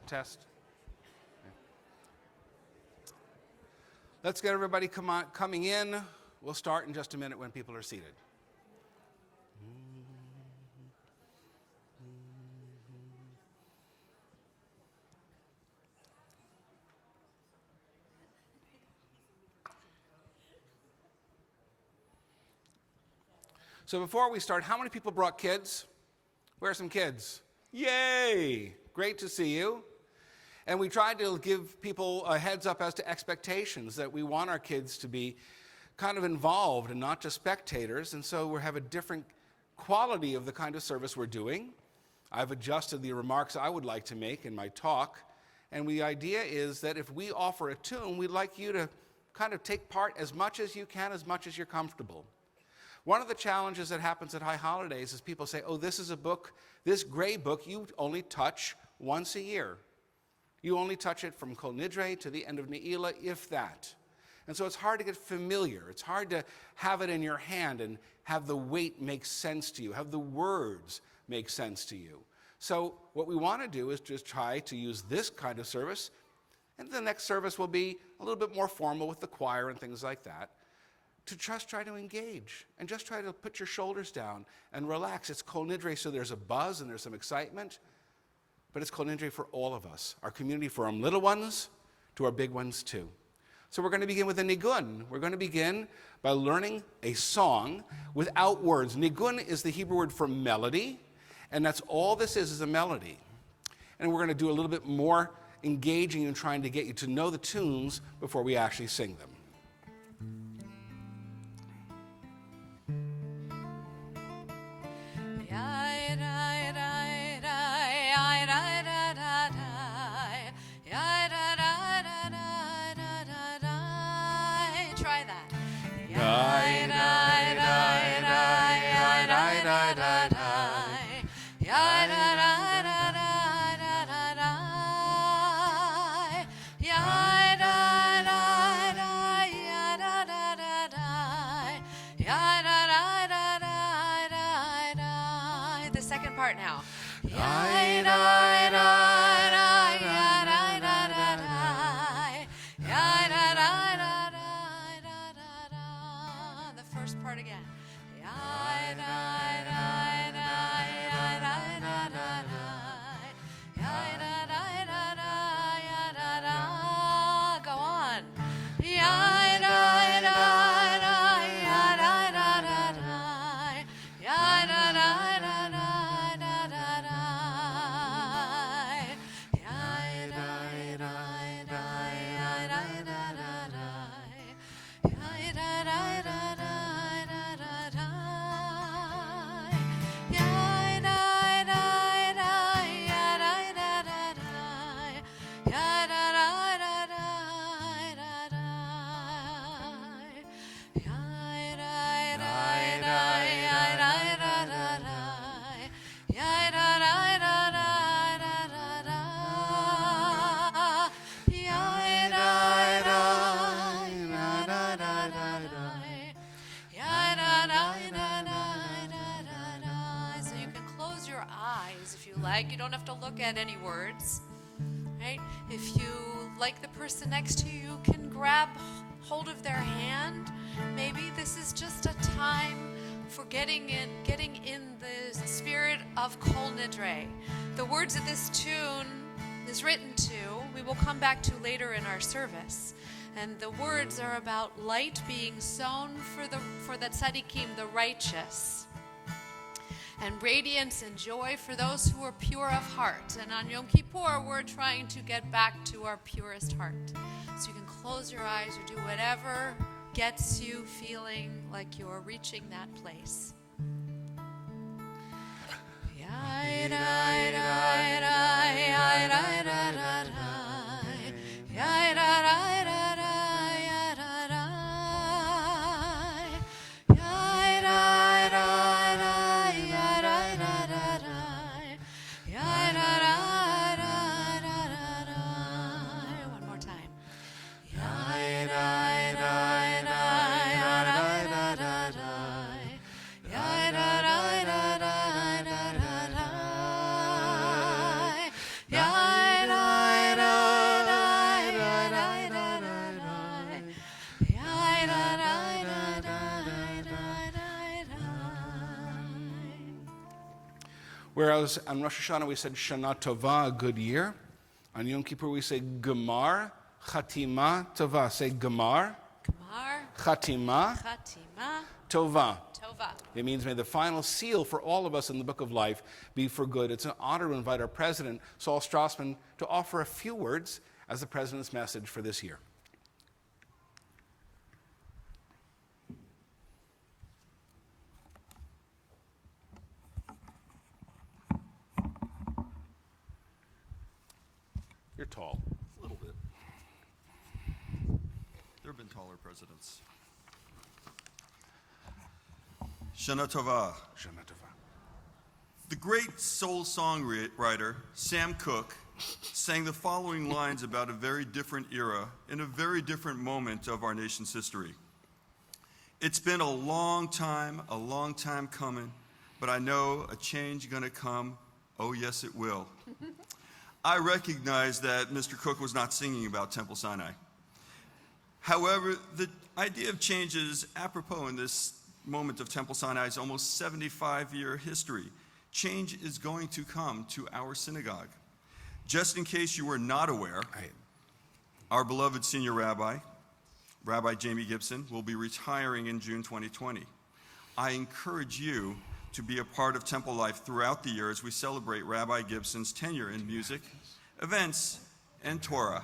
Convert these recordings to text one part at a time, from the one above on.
Test. Let's get everybody coming in. We'll start in just a minute when people are seated. So before we start, how many people brought kids? Where are some kids? Yay! Great to see you. And we tried to give people a heads up as to expectations, that we want our kids to be kind of involved and not just spectators. And so we have a different quality of the kind of service we're doing. I've adjusted the remarks I would like to make in my talk. And the idea is that if we offer a tune, we'd like you to kind of take part as much as you can, as much as you're comfortable. One of the challenges that happens at High Holidays is people say, oh, this is a book, this gray book, you only touch once a year. You only touch it from Kol Nidre to the end of Ne'ilah, if that. And so it's hard to get familiar. It's hard to have it in your hand and have the weight make sense to you, have the words make sense to you. So what we want to do is just try to use this kind of service, and the next service will be a little bit more formal with the choir and things like that, to just try to engage and just try to put your shoulders down and relax. It's Kol Nidre, so there's a buzz and there's some excitement. But it's Kol Nidre for all of us, our community, for our little ones to our big ones too. So we're going to begin with a nigun. We're going to begin by learning a song without words. Nigun is the Hebrew word for melody, and that's all this is a melody. And we're going to do a little bit more engaging and trying to get you to know the tunes before we actually sing them. The second part now. The first part again. Go on. You don't have to look at any words, right? If you like the person next to you, you can grab hold of their hand. Maybe this is just a time for getting in the spirit of Kol Nidre. The words of this tune is written to, we will come back to later in our service. And the words are about light being sown for the tzaddikim, the righteous, and radiance and joy for those who are pure of heart. And on Yom Kippur, we're trying to get back to our purest heart. So you can close your eyes or do whatever gets you feeling like you're reaching that place. Whereas on Rosh Hashanah we said Shana Tova, a good year. On Yom Kippur we say Gemar Chatima Tova. Say Gemar Gemar, Chatima Chatima, Tova. Tova. It means may the final seal for all of us in the book of life be for good. It's an honor to invite our president, Saul Strassman, to offer a few words as the president's message for this year. You're tall. A little bit. There have been taller presidents. Shana Tova. Shana Tova. The great soul songwriter Sam Cooke sang the following lines about a very different era in a very different moment of our nation's history. It's been a long time coming, but I know a change gonna come. Oh yes, it will. I recognize that Mr. Cooke was not singing about Temple Sinai. However, the idea of change is apropos in this moment of Temple Sinai's almost 75-year history. Change is going to come to our synagogue. Just in case you were not aware, our beloved senior rabbi, Rabbi Jamie Gibson, will be retiring in June 2020. I encourage you to be a part of Temple life throughout the year as we celebrate Rabbi Gibson's tenure in music, events, and Torah.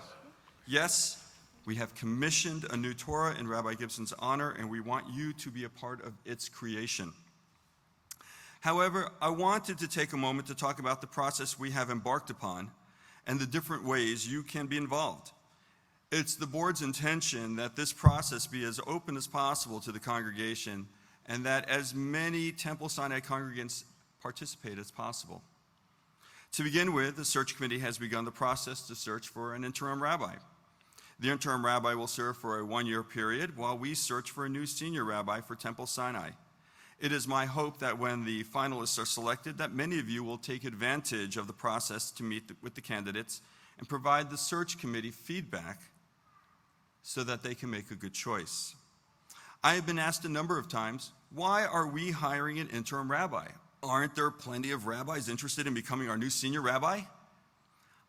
Yes, we have commissioned a new Torah in Rabbi Gibson's honor, and we want you to be a part of its creation. However, I wanted to take a moment to talk about the process we have embarked upon and the different ways you can be involved. It's the board's intention that this process be as open as possible to the congregation and that as many Temple Sinai congregants participate as possible. To begin with, the search committee has begun the process to search for an interim rabbi. The interim rabbi will serve for a one-year period while we search for a new senior rabbi for Temple Sinai. It is my hope that when the finalists are selected, that many of you will take advantage of the process to meet with the candidates and provide the search committee feedback so that they can make a good choice. I have been asked a number of times, why are we hiring an interim rabbi? Aren't there plenty of rabbis interested in becoming our new senior rabbi?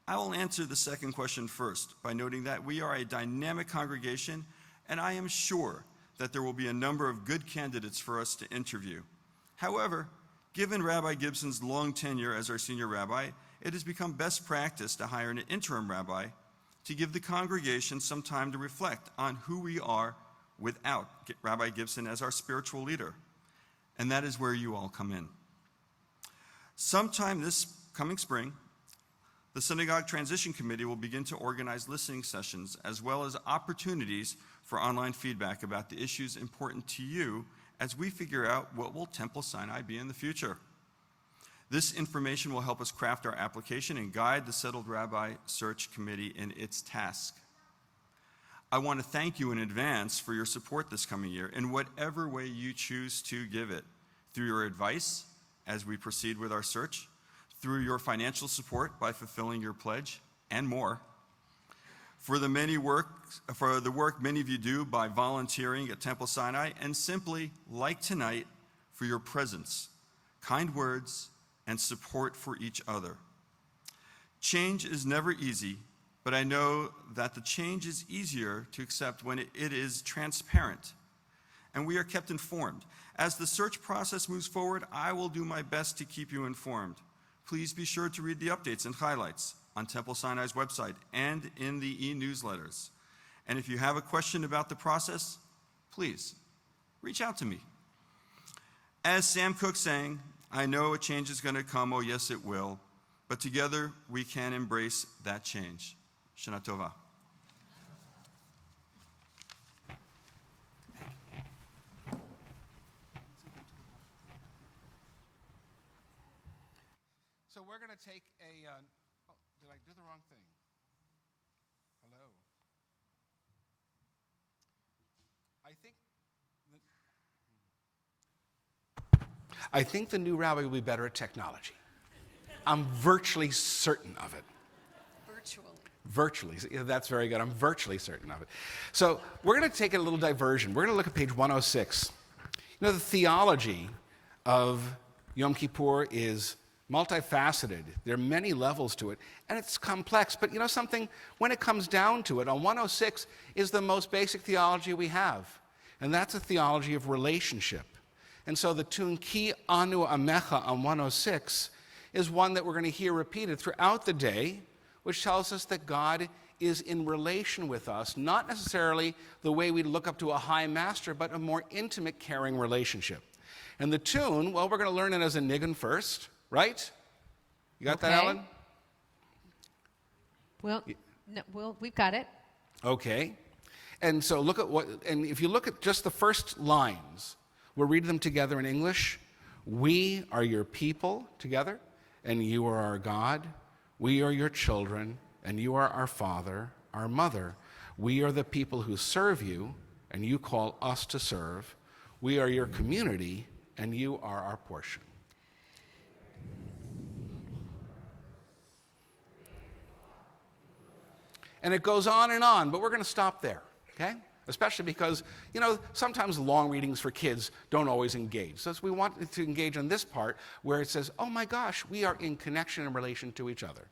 I will answer the second question first by noting that we are a dynamic congregation, and I am sure that there will be a number of good candidates for us to interview. However, given Rabbi Gibson's long tenure as our senior rabbi, it has become best practice to hire an interim rabbi to give the congregation some time to reflect on who we are without Rabbi Gibson as our spiritual leader. And that is where you all come in. Sometime this coming spring, the Synagogue Transition Committee will begin to organize listening sessions as well as opportunities for online feedback about the issues important to you as we figure out what will Temple Sinai be in the future. This information will help us craft our application and guide the Settled Rabbi Search Committee in its task. I want to thank you in advance for your support this coming year in whatever way you choose to give it, through your advice as we proceed with our search, through your financial support by fulfilling your pledge, and more. For the work many of you do by volunteering at Temple Sinai, and simply, like tonight, for your presence, kind words, and support for each other. Change is never easy, but I know that the change is easier to accept when it is transparent, and we are kept informed. As the search process moves forward, I will do my best to keep you informed. Please be sure to read the updates and highlights on Temple Sinai's website and in the e-newsletters. And if you have a question about the process, please reach out to me. As Sam Cooke sang, I know a change is going to come, oh yes it will, but together we can embrace that change. Shana Tova. So we're going to take a, oh, did I do the wrong thing? Hello. I think the new rabbi will be better at technology. I'm virtually certain of it. Virtually. Yeah, that's very good. I'm virtually certain of it. So we're going to take a little diversion. We're going to look at page 106. You know, the theology of Yom Kippur is multifaceted. There are many levels to it, and it's complex. But you know something? When it comes down to it, on 106 is the most basic theology we have, and that's a theology of relationship. And so the tune Ki Anu Amecha on 106 is one that we're going to hear repeated throughout the day, which tells us that God is in relation with us, not necessarily the way we look up to a high master, but a more intimate, caring relationship. And the tune, well, we're going to learn it as a nigun first, right? You got that, Ellen? Well, we've got it. Okay. And so look at and if you look at just the first lines, we'll read them together in English. We are your people together, and you are our God. We are your children, and you are our father, our mother. We are the people who serve you, and you call us to serve. We are your community, and you are our portion. And it goes on, but we're going to stop there, okay? Especially because, you know, sometimes long readings for kids don't always engage. So we want to engage on this part where it says, oh my gosh, we are in connection and relation to each other.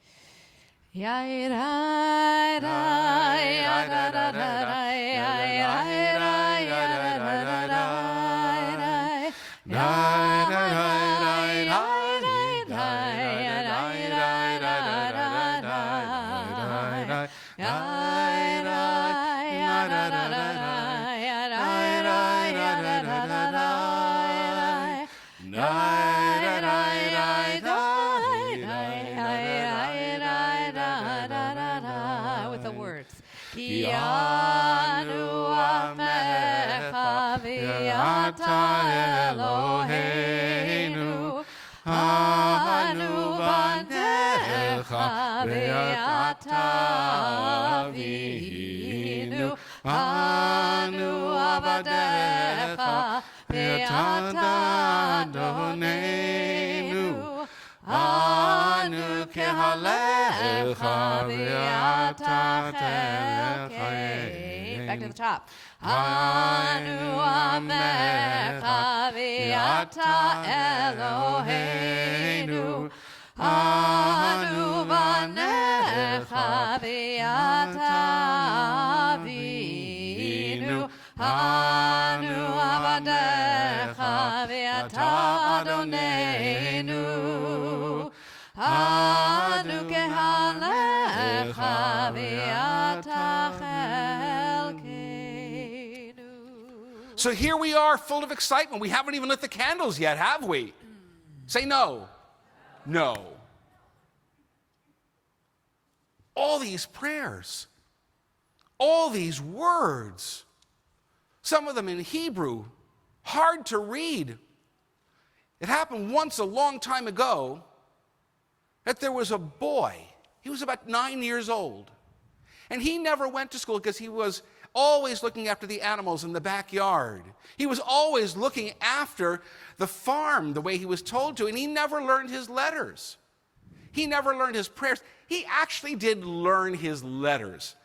With the words. Anu Amecha v'ata Eloheinu Anu Banecha v'ata Avinu Anu Avadecha v'ata Adonenu Anu Kehalecha v'ata Chelkein. Back to the top. Anu Amecha v'ata Eloheinu Anu Banecha v'ata Avinu Anu Avadecha v'ata Adonenu Anu Kehalecha v'ata Chelkeinu. So here we are, full of excitement. We haven't even lit the candles yet, have we? Say no. No. All these prayers, all these words, some of them in Hebrew, hard to read. It happened once a long time ago that there was a boy. He was about 9 years old. And he never went to school because he was always looking after the animals in the backyard. He was always looking after the farm the way he was told to, and he never learned his letters. He never learned his prayers. He actually did learn his letters.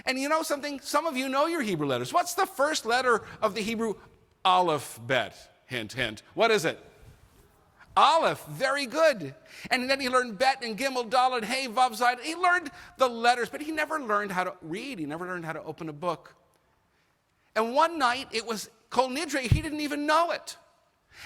And you know something? Some of you know your Hebrew letters. What's the first letter of the Hebrew alphabet? Hint, hint. What is it? Aleph. Very good. And then he learned Bet and Gimel, Dalet, Hey, Vav, Zayd. He learned the letters, but he never learned how to read. He never learned how to open a book. And one night, it was Kol Nidre. He didn't even know it.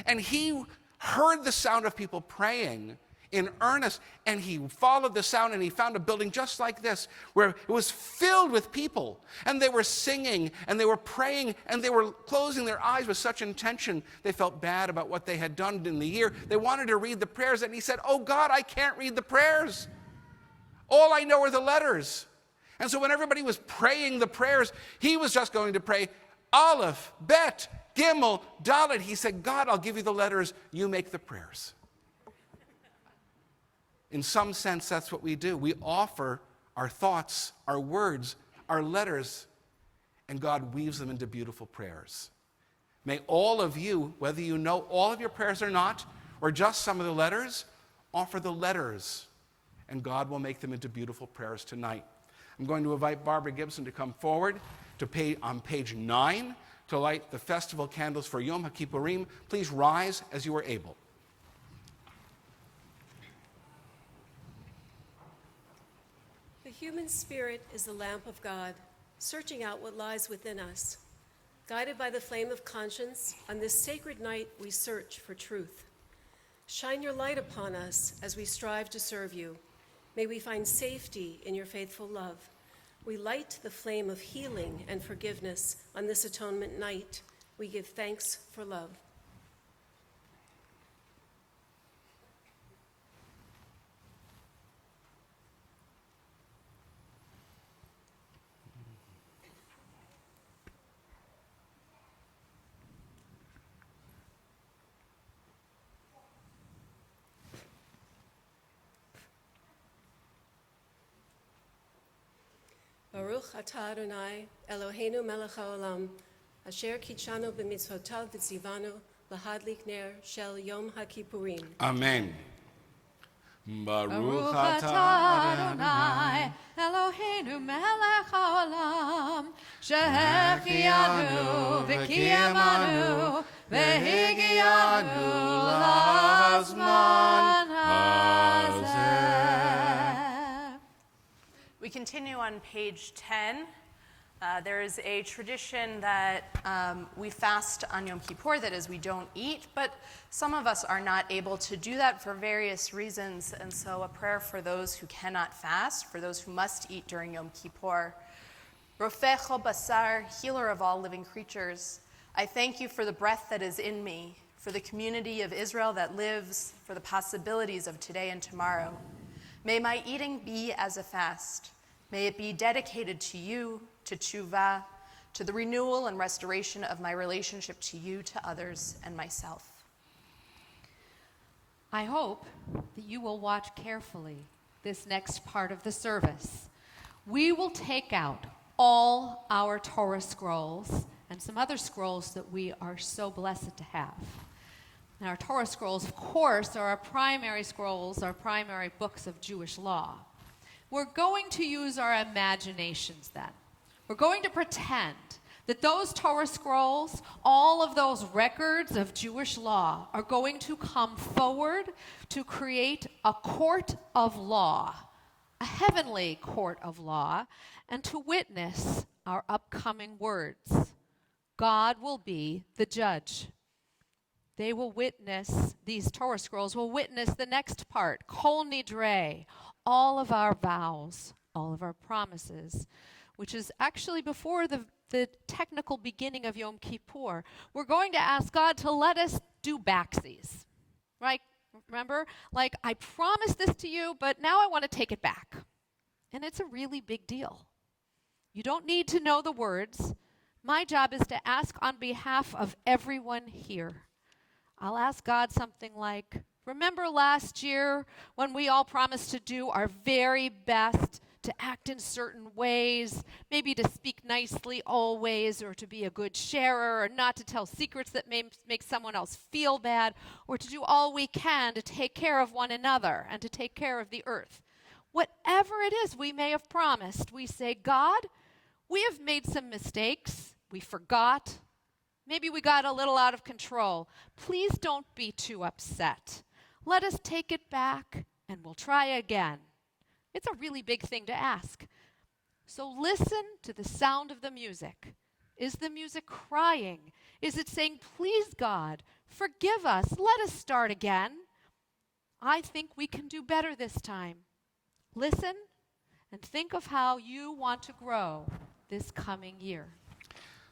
And he heard the sound of people praying in earnest, and he followed the sound, and he found a building just like this, where it was filled with people, and they were singing, and they were praying, and they were closing their eyes with such intention. They felt bad about what they had done in the year. They wanted to read the prayers, and he said, oh God, I can't read the prayers. All I know are the letters. And so when everybody was praying the prayers, he was just going to pray Aleph, Bet, Gimel, Dalet. He said, God, I'll give you the letters, you make the prayers. In some sense, that's what we do. We offer our thoughts, our words, our letters, and God weaves them into beautiful prayers. May all of you, whether you know all of your prayers or not, or just some of the letters, offer the letters, and God will make them into beautiful prayers tonight. I'm going to invite Barbara Gibson to come forward on page 9 to light the festival candles for Yom Kippurim. Please rise as you are able. human spirit is the lamp of God, searching out what lies within us. Guided by the flame of conscience, on this sacred night we search for truth. Shine your light upon us as we strive to serve you. May we find safety in your faithful love. We light the flame of healing and forgiveness on this atonement night. We give thanks for love. Baruch atah Adonai, Eloheinu melech haolam, asher kitshanu b'mitzvotav v'tzivanu lahadlik ner shel Yom HaKippurim. Amen. Baruch atah Adonai, Eloheinu melech haolam, שהחיינו וקיימנו והגיענו לזמן הזה. We continue on page 10. There is a tradition that we fast on Yom Kippur, that is, we don't eat, but some of us are not able to do that for various reasons, and so a prayer for those who cannot fast, for those who must eat during Yom Kippur. Rofecho basar, healer of all living creatures, I thank you for the breath that is in me, for the community of Israel that lives, for the possibilities of today and tomorrow. May my eating be as a fast. May it be dedicated to you, to tshuva, to the renewal and restoration of my relationship to you, to others, and myself. I hope that you will watch carefully this next part of the service. We will take out all our Torah scrolls and some other scrolls that we are so blessed to have. And our Torah scrolls, of course, are our primary scrolls, our primary books of Jewish law. We're going to use our imaginations then. We're going to pretend that those Torah scrolls, all of those records of Jewish law, are going to come forward to create a court of law, a heavenly court of law, and to witness our upcoming words. God will be the judge. They will witness, these Torah scrolls will witness the next part, Kol Nidre, all of our vows, all of our promises, which is actually before the technical beginning of Yom Kippur. We're going to ask God to let us do backsies, right? Remember? Like, I promised this to you, but now I want to take it back. And it's a really big deal. You don't need to know the words. My job is to ask on behalf of everyone here. I'll ask God something like, remember last year when we all promised to do our very best to act in certain ways, maybe to speak nicely always, or to be a good sharer, or not to tell secrets that may make someone else feel bad, or to do all we can to take care of one another and to take care of the earth. Whatever it is we may have promised, we say, God, we have made some mistakes. We forgot. Maybe we got a little out of control. Please don't be too upset. Let us take it back and we'll try again. It's a really big thing to ask. So listen to the sound of the music. Is the music crying? Is it saying, please God, forgive us, let us start again? I think we can do better this time. Listen and think of how you want to grow this coming year.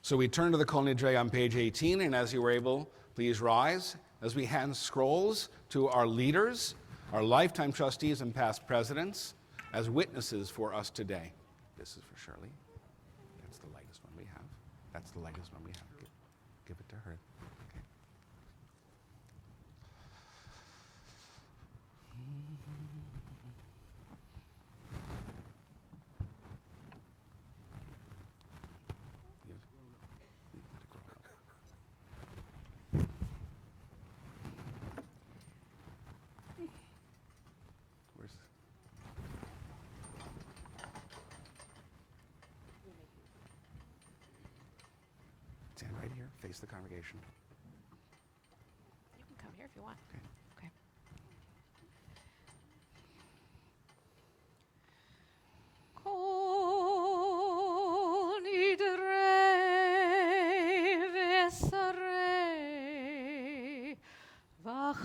So we turn to the Kol Nidre on page 18, and as you were able, please rise as we hand scrolls to our leaders, our lifetime trustees and past presidents, as witnesses for us today. This is for Shirley. That's the lightest one we have. That's the lightest one we have. Give it to her. Okay. Where's stand right here, face the congregation. You can come here if you want. Okay. Okay.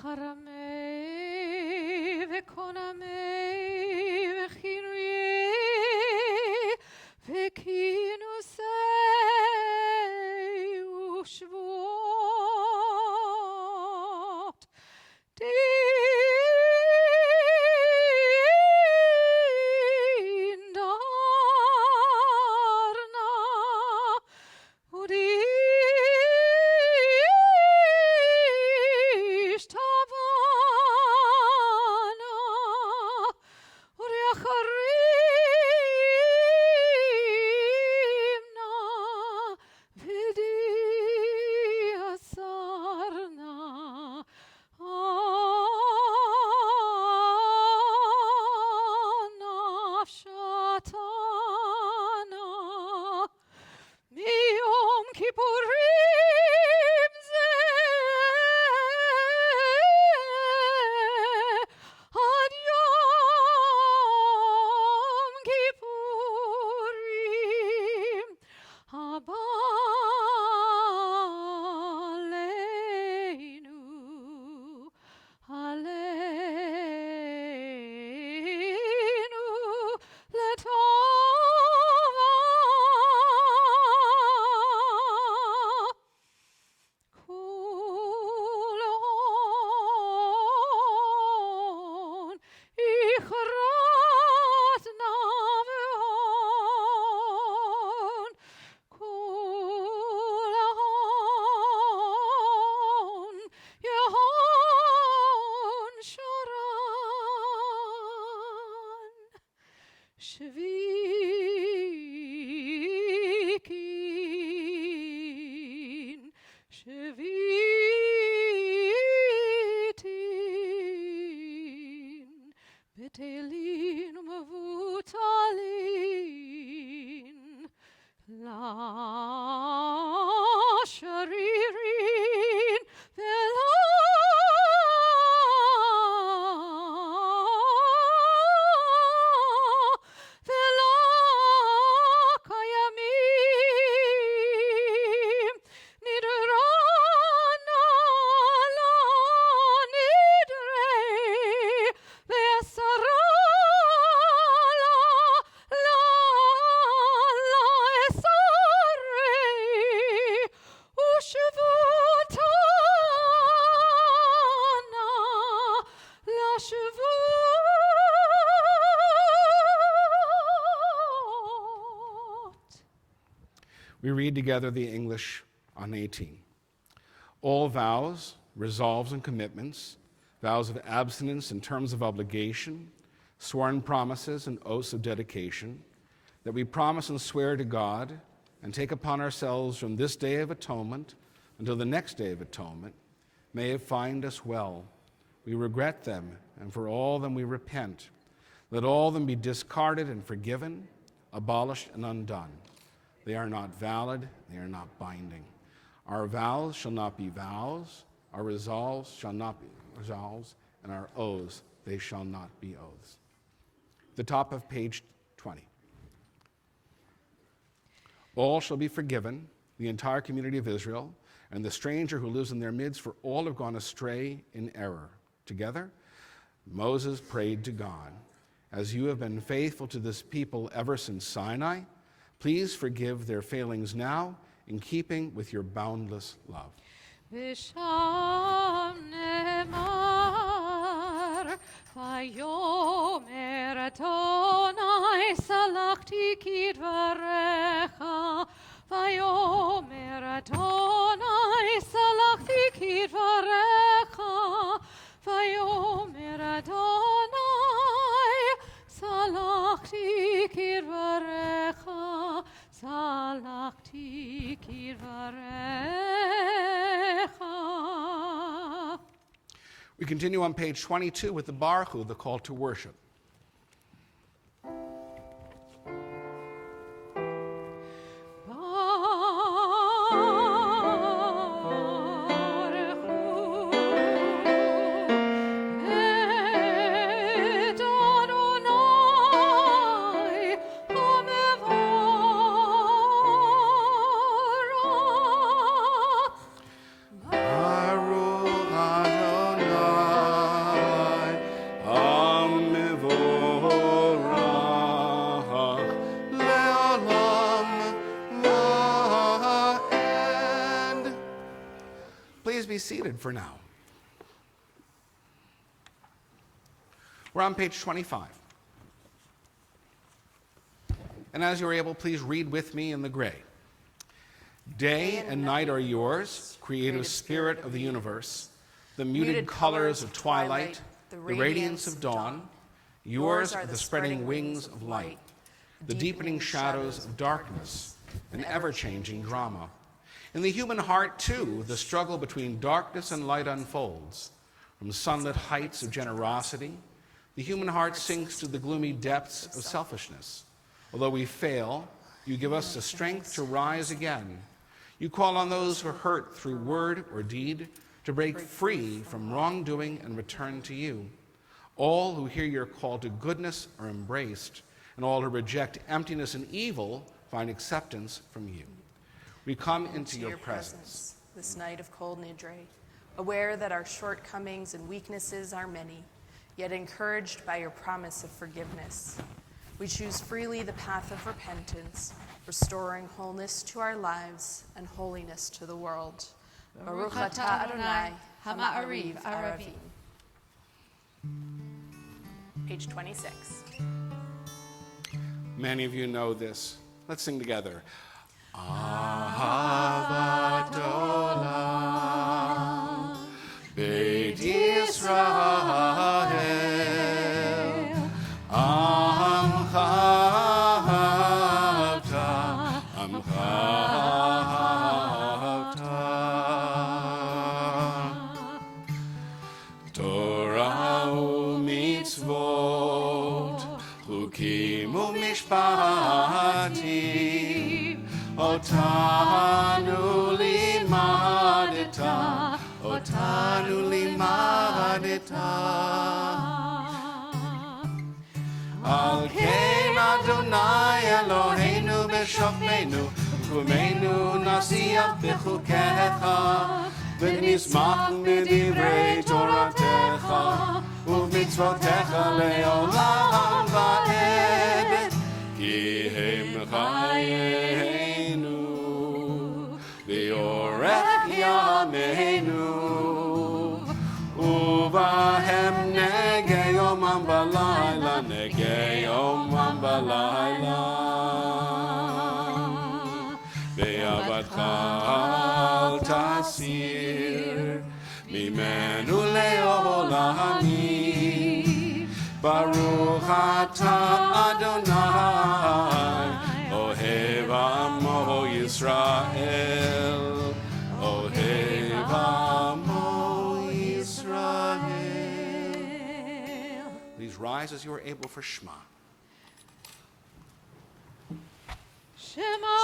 חרמי וקונמי וכינויי וכינוסי ושבועות דין דרנה ודיש טבנה וריחרימנה ודיאסרנה נפשתנה מיום כיפורים זה עד יום כיפורים הבא עלינו לטובה כל הון יכרת נבהון כל ההון יהון שרן שוויקין שוויתין בטלין ומבוטלין לשרירין ולקיימים נדרנה לנדרי ועשרה לעשרי ושבותנה לשבועות. We read together the English on 18. All vows, resolves, and commitments, vows of abstinence and terms of obligation, sworn promises and oaths of dedication, that we promise and swear to God and take upon ourselves from this day of atonement until the next day of atonement, may it find us well. We regret them, and for all them we repent. Let all them be discarded and forgiven, abolished and undone. They are not valid, they are not binding. Our vows shall not be vows, our resolves shall not be resolves, and our oaths, they shall not be oaths. The top of page 20. All shall be forgiven, the entire community of Israel, and the stranger who lives in their midst, for all have gone astray in error. Together, Moses prayed to God, as you have been faithful to this people ever since Sinai, please forgive their failings now in keeping with your boundless love. ושם נאמר, ויאמר אדוני סלחתי כדבריך, ויאמר אדוני סלחתי כדבריך, ויאמר אדוני סלחתי כדבריך, סלחתי כדבריך. We continue on page 22 with the Baruch Hu, the call to worship. Baruch Adonai for now. We're on page 25. And as you're able, please read with me in the gray. Day and night are yours, creative spirit of the universe, the muted colors of twilight, the radiance of dawn. Yours are the spreading wings of light, the deepening shadows of darkness, an ever-changing drama. In the human heart, too, the struggle between darkness and light unfolds. From sunlit heights of generosity, the human heart sinks to the gloomy depths of selfishness. Although we fail, you give us the strength to rise again. You call on those who are hurt through word or deed to break free from wrongdoing and return to you. All who hear your call to goodness are embraced, and all who reject emptiness and evil find acceptance from you. We come into your presence this night of Kol Nidre, aware that our shortcomings and weaknesses are many, yet encouraged by your promise of forgiveness. We choose freely the path of repentance, restoring wholeness to our lives and holiness to the world. Baruch atah Adonai, Hama'ariv Aravim. Page 26. Many of you know this. Let's sing together. Ahavat Olam, Beit Yisrael, Amcha Avta, Amcha Avta. Torah u'mitzvot, chukim u'mishpatim, Otanu limadeta, Otanu limadeta. Al kein Adonai Eloheinu b'shofmenu, Kumenu nasiach b'chukecha, v'nismach b'divrei Toratecha, u'mitzvotecha le'olam va'ed, ki hem chayeinu, v'yorech yameinu, uvahem negei yomam v'layla, negei yomam v'layla. Ve'avadcha al tasir, mimenu le'olamim, Baruch atah Adonai, Ohev Amo Yisrael, Ohev Amo Yisrael. Please rise as you are able for Shema. Shema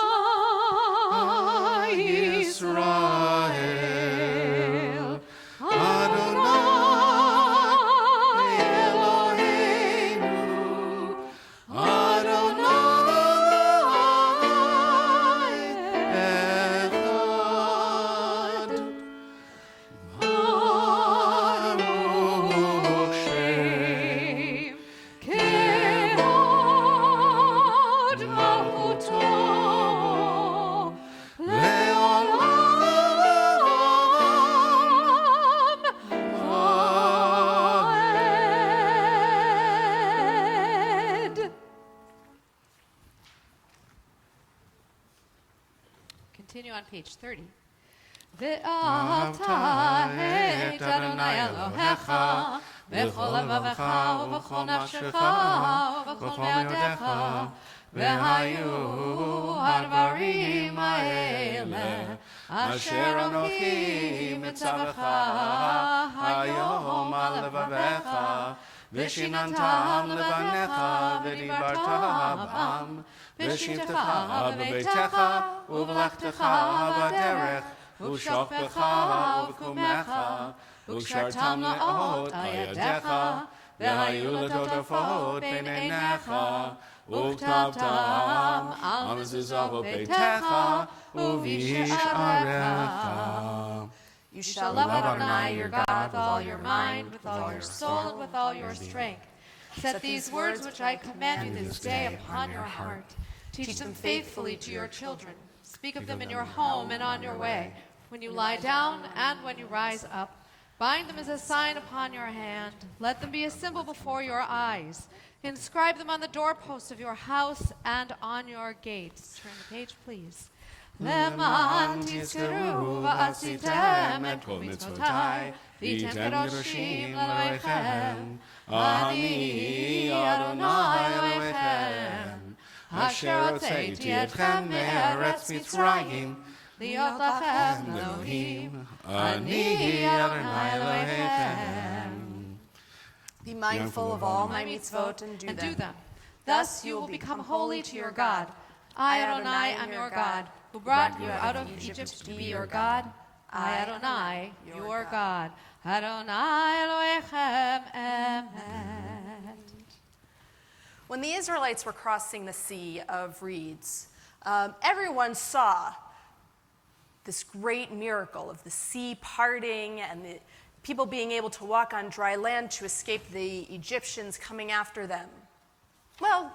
Yisrael, Adonai Eloheinu, Adonai Echad. Baruch Shem Kehod Malchuto Le'olam Vaed. Continue on page 30. ואהבת את אדוני אלוהיך בכל לבבך ובכל נפשך ובכל מאודיך, והיו הדברים האלה אשר אנוכי מצווך היום על לבביך, ושיננתם לבניך ודיברת בם, בשבתך בביתך ובלכתך בדרך, ובשוכבך ובקומך, וקשרתם לאות על ידיך, והיו לטוטפות בין עיניך, וכתבתם על מזוזות ביתך ובשעריך. You shall love Adonai your God with all your mind, with all your soul, and with all your strength. Set these words which I command you this day upon your heart. Teach them faithfully to your children. Speak of them in your home and on your way, when you lie down and when you rise up. Bind them as a sign upon your hand. Let them be a symbol before your eyes. Inscribe them on the doorposts of your house and on your gates. Turn the page, please. למען תזכרו ועשיתם את כל מצוותיי, והייתם קדושים לאלוהיכם. אני אדוני אלוהיכם, אשר הוצאתי אתכם מארץ מצרים, להיות לכם אלוהים. אני אדוני אלוהיכם. Be mindful of all my mitzvot and do them. Thus you will become holy to your God. I, Adonai, am your God, who brought you out of Egypt to be your God. I, Adonai, your God. Adonai Elohechem Emet. When the Israelites were crossing the Sea of Reeds, everyone saw this great miracle of the sea parting and the people being able to walk on dry land to escape the Egyptians coming after them. Well,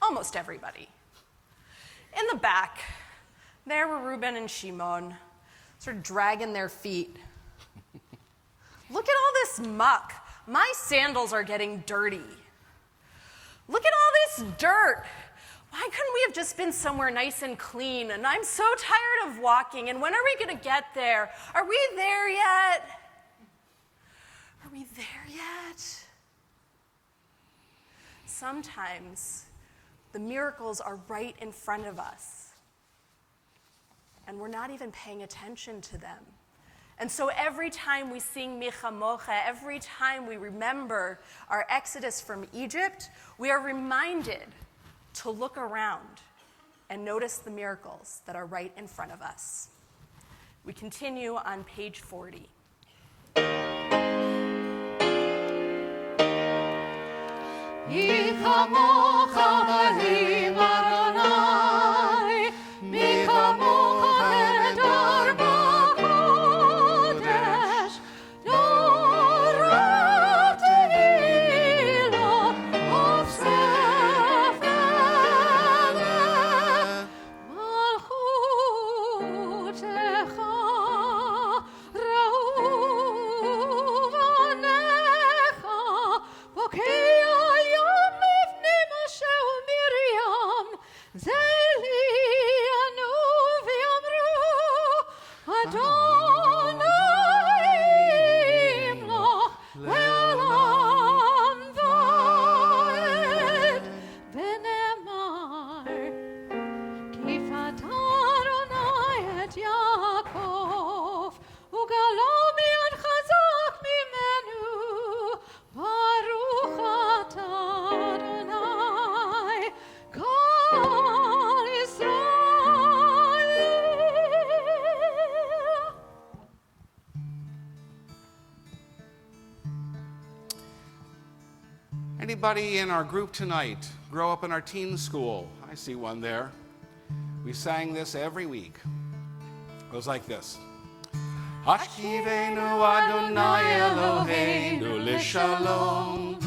almost everybody. In the back, there were Reuben and Shimon, sort of dragging their feet. Look at all this muck. My sandals are getting dirty. Look at all this dirt. Why couldn't we have just been somewhere nice and clean? And I'm so tired of walking. And when are we going to get there? Are we there yet? Are we there yet? Sometimes the miracles are right in front of us, and we're not even paying attention to them. And so every time we sing Micha Mocha, every time we remember our exodus from Egypt, we are reminded to look around and notice the miracles that are right in front of us. We continue on page 40. Anybody in our group tonight grow up in our teen school? I see one there. We sang this every week. It goes like this. Hashivenu Adonai Eloheinu l'shalom,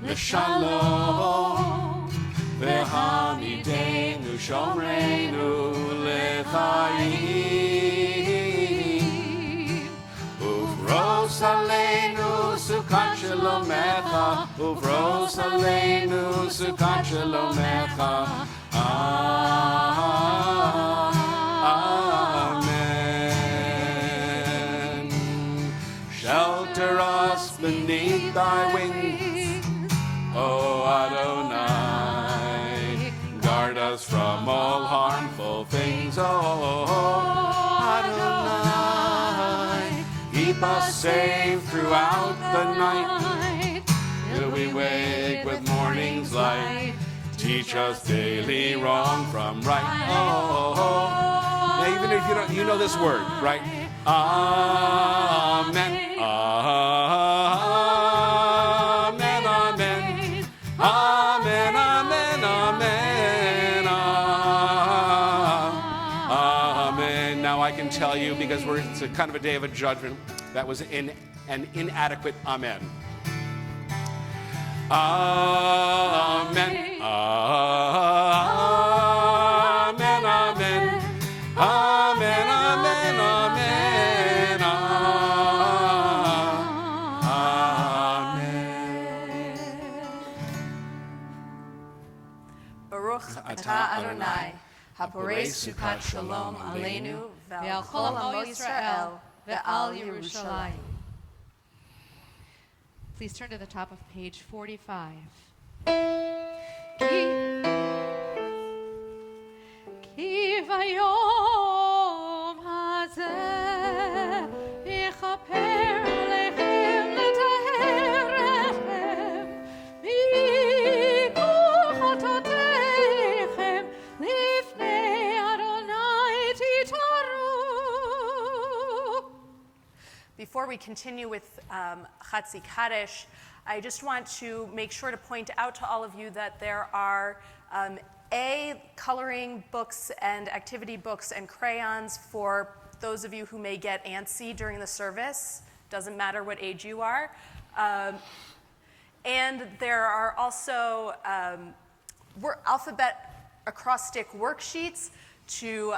l'shalom, v'hamidenu shomreinu l'chaim, uvros aleinu sukat shalomecha, uvros aleinu sukat shalomecha. Amen. Shelter us beneath thy wings, O Adonai. Guard us from all harmful things, O Adonai. Keep us safe throughout the night, till we wake with morning's light. Teach us daily wrong from right. Now, even if you know this word, right? Amen. Amen. Amen. Amen. Amen. Amen. Amen. Now I can tell you, because it's a kind of a day of a judgment, that was an inadequate amen. Amen. Amen. Amen. Amen. Amen. Amen. Baruch Atah Adonai, Haporei Sukkot Shalom Aleinu, Ve'al Kol Amo Yisrael, Ve'al Yerushalayim. Please turn to the top of page 45. Ki vayom hazeh yichaper lechem letaher lechem mikol chatoteichem lifnei Adonai titaru. Before we continue with Chatzi Kaddish, I just want to make sure to point out to all of you that there are coloring books and activity books and crayons for those of you who may get antsy during the service. Doesn't matter what age you are. And there are also alphabet acrostic worksheets to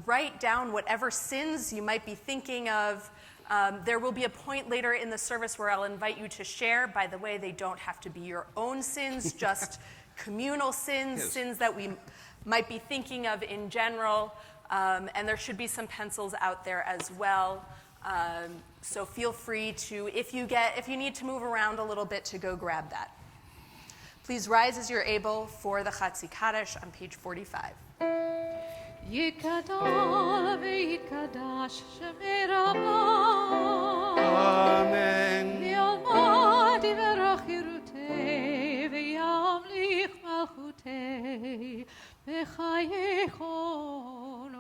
write down whatever sins you might be thinking of. There will be a point later in the service where I'll invite you to share. By the way, they don't have to be your own sins, just communal sins, Yes. sins that we might be thinking of in general. And there should be some pencils out there as well. So feel free to, if you need to move around a little bit, to go grab that. Please rise as you're able for the Chatzi Kaddish on page 45. Yikadal v'yikadash shemei Rabbi. Amen. Yalmad yivarach yirutei v'yamlich malchutei b'chayechon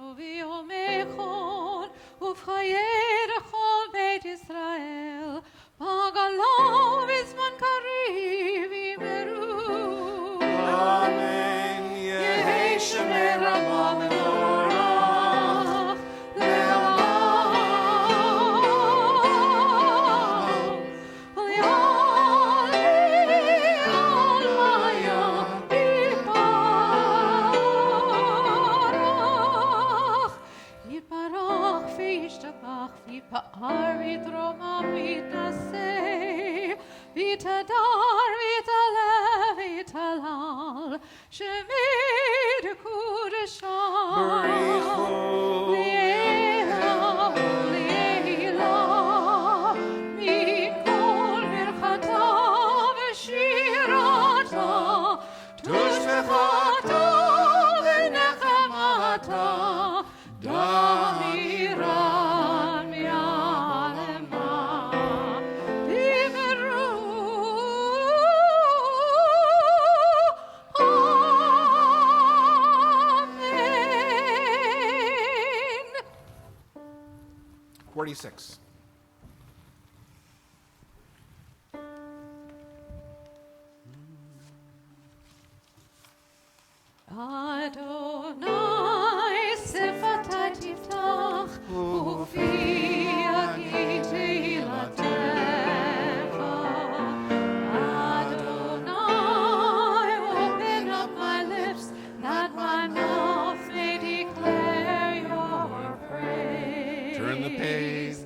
u'v'yomechon u'v'chayei rechol Beit Yisrael b'galav v'zman kariv yimeru. Amen. Yehei Shemei Rabba Mevorach le'olam v'yali al maya yiparach yiparach v'yishtabach v'yipa'ar v'yitromam v'yitnaseh v'yitadar v'yitalev v'yitalal shemei d'kudasham li'ela u'li'ela min kol birchata v'shirata tushbechata v'nechemata damiran mi'alema v'yimeru. Amen. 46. Adonai sefatai tiftach ufi agit tehilatecha. Adonai, open up my lips that my mouth may declare your praise. Turn the page.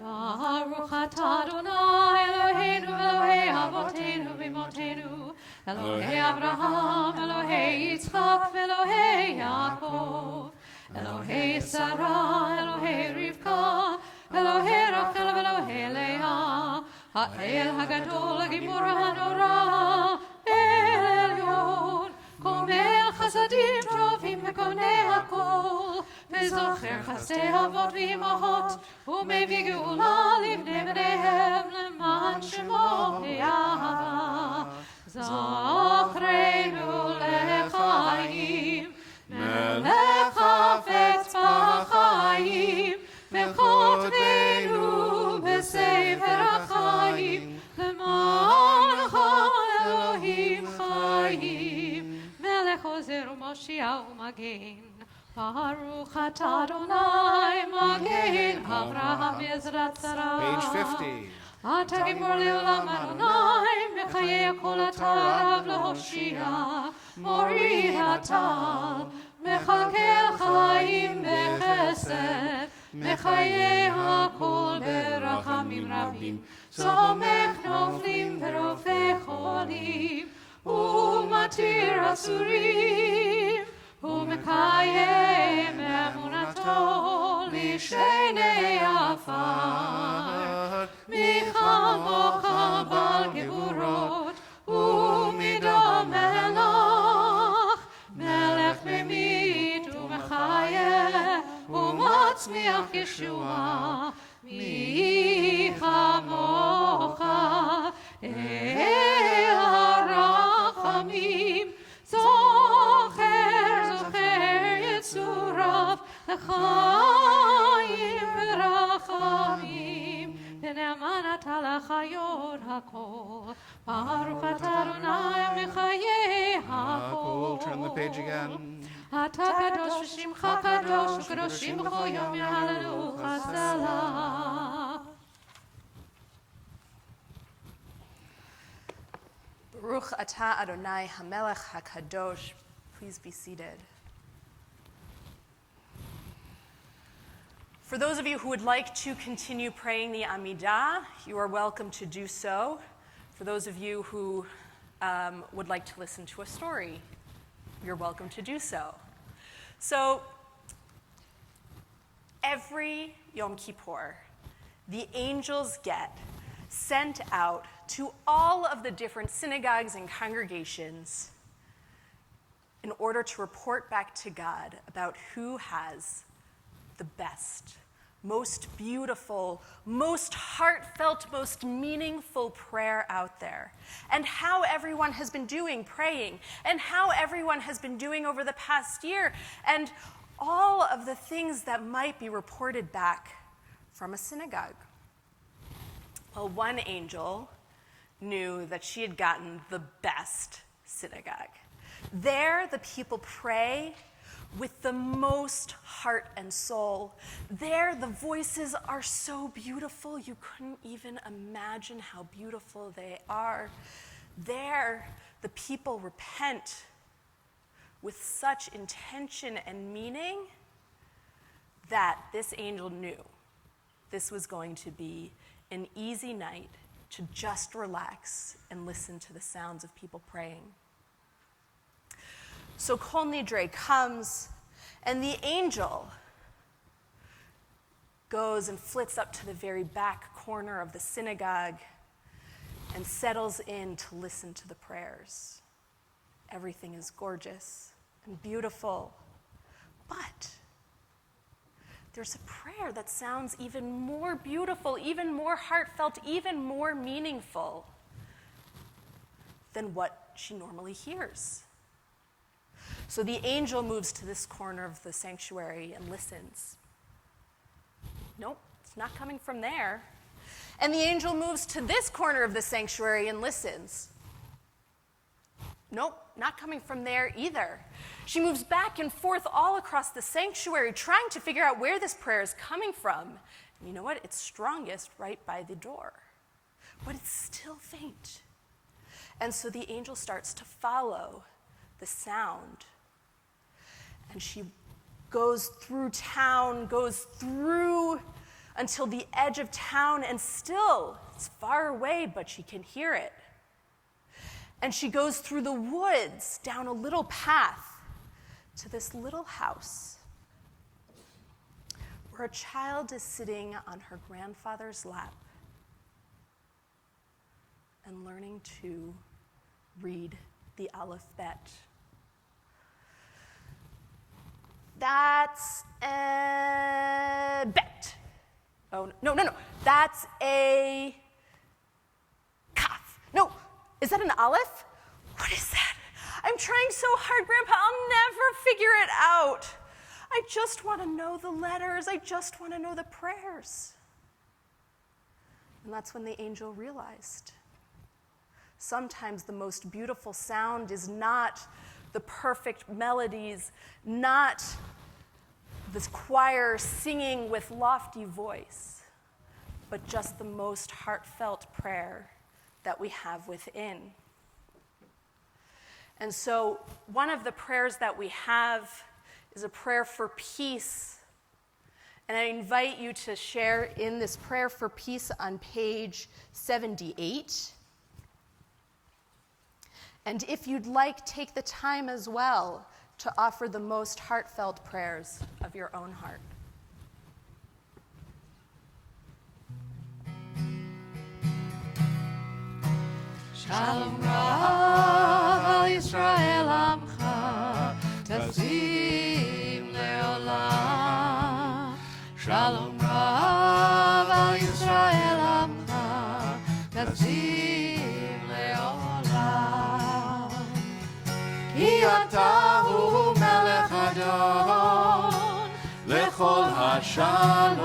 Baruch atah Adonai Eloheinu Elohei Avotenu v'imotenu Elohei Abraham Elohei Yitzchak Elohei Yaakov Elohei Sarah Elohei Rivka Elohei Rachel Elohei Leah Ha'el Hagadol Hagibor Hanora El Elyon Komel Chasadim Tovim Mekonei Hakol וזוכר חסדי אבות ואימהות ומביא גאולה לבני בניהם למען שמו באהבה. זכרנו לחיים מלך חפץ בחיים וכותבנו בספר החיים למענך אלוהים חיים מלך עוזר ומושיע ומגן. Baruch atah Adonai Magen Avraham Ezrat Sarah. Page 50. אתה גיבור לעולם אדוני, מחיי כל התרב להושיע, מוריד הטל, מכלכל חיים בחסד, מחיי הכל ברחמים רבים, סומך נופלים ורופא חולים, ומתיר ייסורים, ומקיים אמונתו לשני עפר. מי כמוך בעל גבורות ומידה מלך, מלך ממית ומחיה ומצמיח ישועה. מי כמוך אל הרחמים, זוכר יצוריו לחיים ורחמים. בנאמנת לחיות הכל, ברוך אתה אדוני מחיי הכל. Turn the page again. אתה קדוש ושמך קדוש, וקדושים בכל יום יהללוך סלע. Baruch atah Adonai Hamelech HaKadosh. Please be seated. For those of you who would like to continue praying the Amidah, you are welcome to do so. For those of you who would like to listen to a story, you're welcome to do so. So, every Yom Kippur, the angels get sent out to all of the different synagogues and congregations in order to report back to God about who has the best, most beautiful, most heartfelt, most meaningful prayer out there, and how everyone has been doing praying, and how everyone has been doing over the past year, and all of the things that might be reported back from a synagogue. Well, one angel knew that she had gotten the best synagogue. There, the people pray with the most heart and soul. There, the voices are so beautiful, you couldn't even imagine how beautiful they are. There, the people repent with such intention and meaning that this angel knew this was going to be an easy night to just relax and listen to the sounds of people praying. So Kol Nidre comes, and the angel goes and flits up to the very back corner of the synagogue and settles in to listen to the prayers. Everything is gorgeous and beautiful, but there's a prayer that sounds even more beautiful, even more heartfelt, even more meaningful than what she normally hears. So the angel moves to this corner of the sanctuary and listens. Nope, it's not coming from there. And the angel moves to this corner of the sanctuary and listens. Nope, not coming from there either. She moves back and forth all across the sanctuary, trying to figure out where this prayer is coming from. And you know what? It's strongest right by the door. But it's still faint. And so the angel starts to follow the sound. And she goes through town, goes through until the edge of town, and still, it's far away, but she can hear it. And she goes through the woods, down a little path, to this little house where a child is sitting on her grandfather's lap and learning to read the alphabet. That's a bet. Oh, no. That's a kaf. No, is that an aleph? What is that? I'm trying so hard, Grandpa, I'll never figure it out. I just want to know the letters. I just want to know the prayers. And that's when the angel realized. Sometimes the most beautiful sound is not the perfect melodies, not this choir singing with lofty voice, but just the most heartfelt prayer that we have within. And so one of the prayers that we have is a prayer for peace. And I invite you to share in this prayer for peace on page 78. And if you'd like, take the time as well to offer the most heartfelt prayers of your own heart. Shalom Rav al Yisrael Amcha Tasim Leolam. Shalom Rav al Yisrael Amcha Tasim Leolam. Ki ata hu melech Adon lechol hashalom.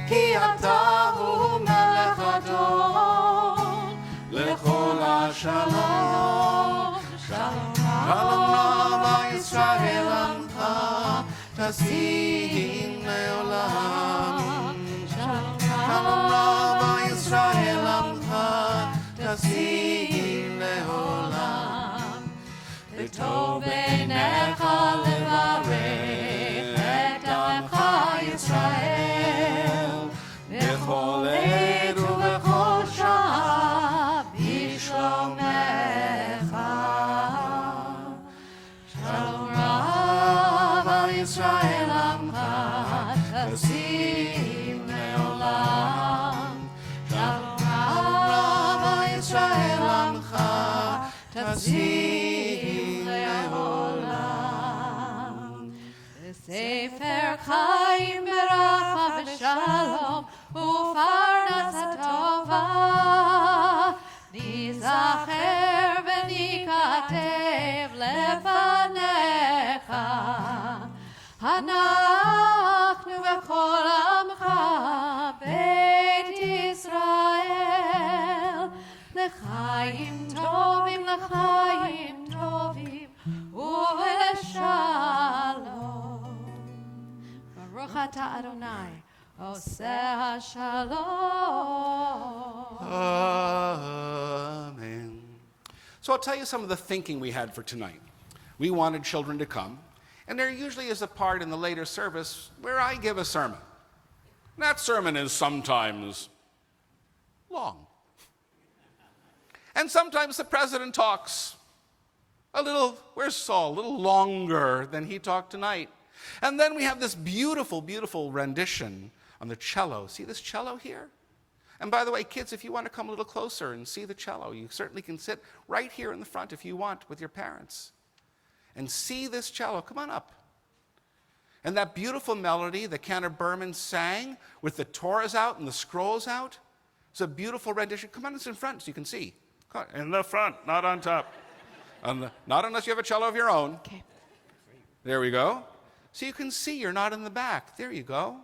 Ki ata hu melech Adon lechol hashalom. Shalom Rav al Yisrael Amcha Tasim Leolam. Shalom Rav al Yisrael Amcha Tasim Leolam. L'tov beinecha levarech et amcha Yisrael b'chol עת ובכל שעה בשלומך. שלום רב על ישראל עמך תשים לעולם. שלום רב על ישראל עמך תשים לעולם. בספר חיים ברכה ושלום ופרנסה טובה ניזכר וניכתב לפניך. אנחנו וכל עמך בית ישראל לחיים טובים ולשלום. ברוך אתה אדוני עושה השלום. Amen. So I'll tell you some of the thinking we had for tonight. We wanted children to come, and there usually is a part in the later service where I give a sermon. And that sermon is sometimes long. And sometimes the president talks a little, where's Saul, a little longer than he talked tonight. And then we have this beautiful, beautiful rendition on the cello. See this cello here? And by the way, kids, if you want to come a little closer and see the cello, you certainly can sit right here in the front if you want with your parents. And see this cello. Come on up. And that beautiful melody that Cantor Berman sang with the Torahs out and the scrolls out, it's a beautiful rendition. Come on, it's in front so you can see. Come on, in the front, not on top. Not unless you have a cello of your own. Okay. There we go. So you can see you're not in the back. There you go.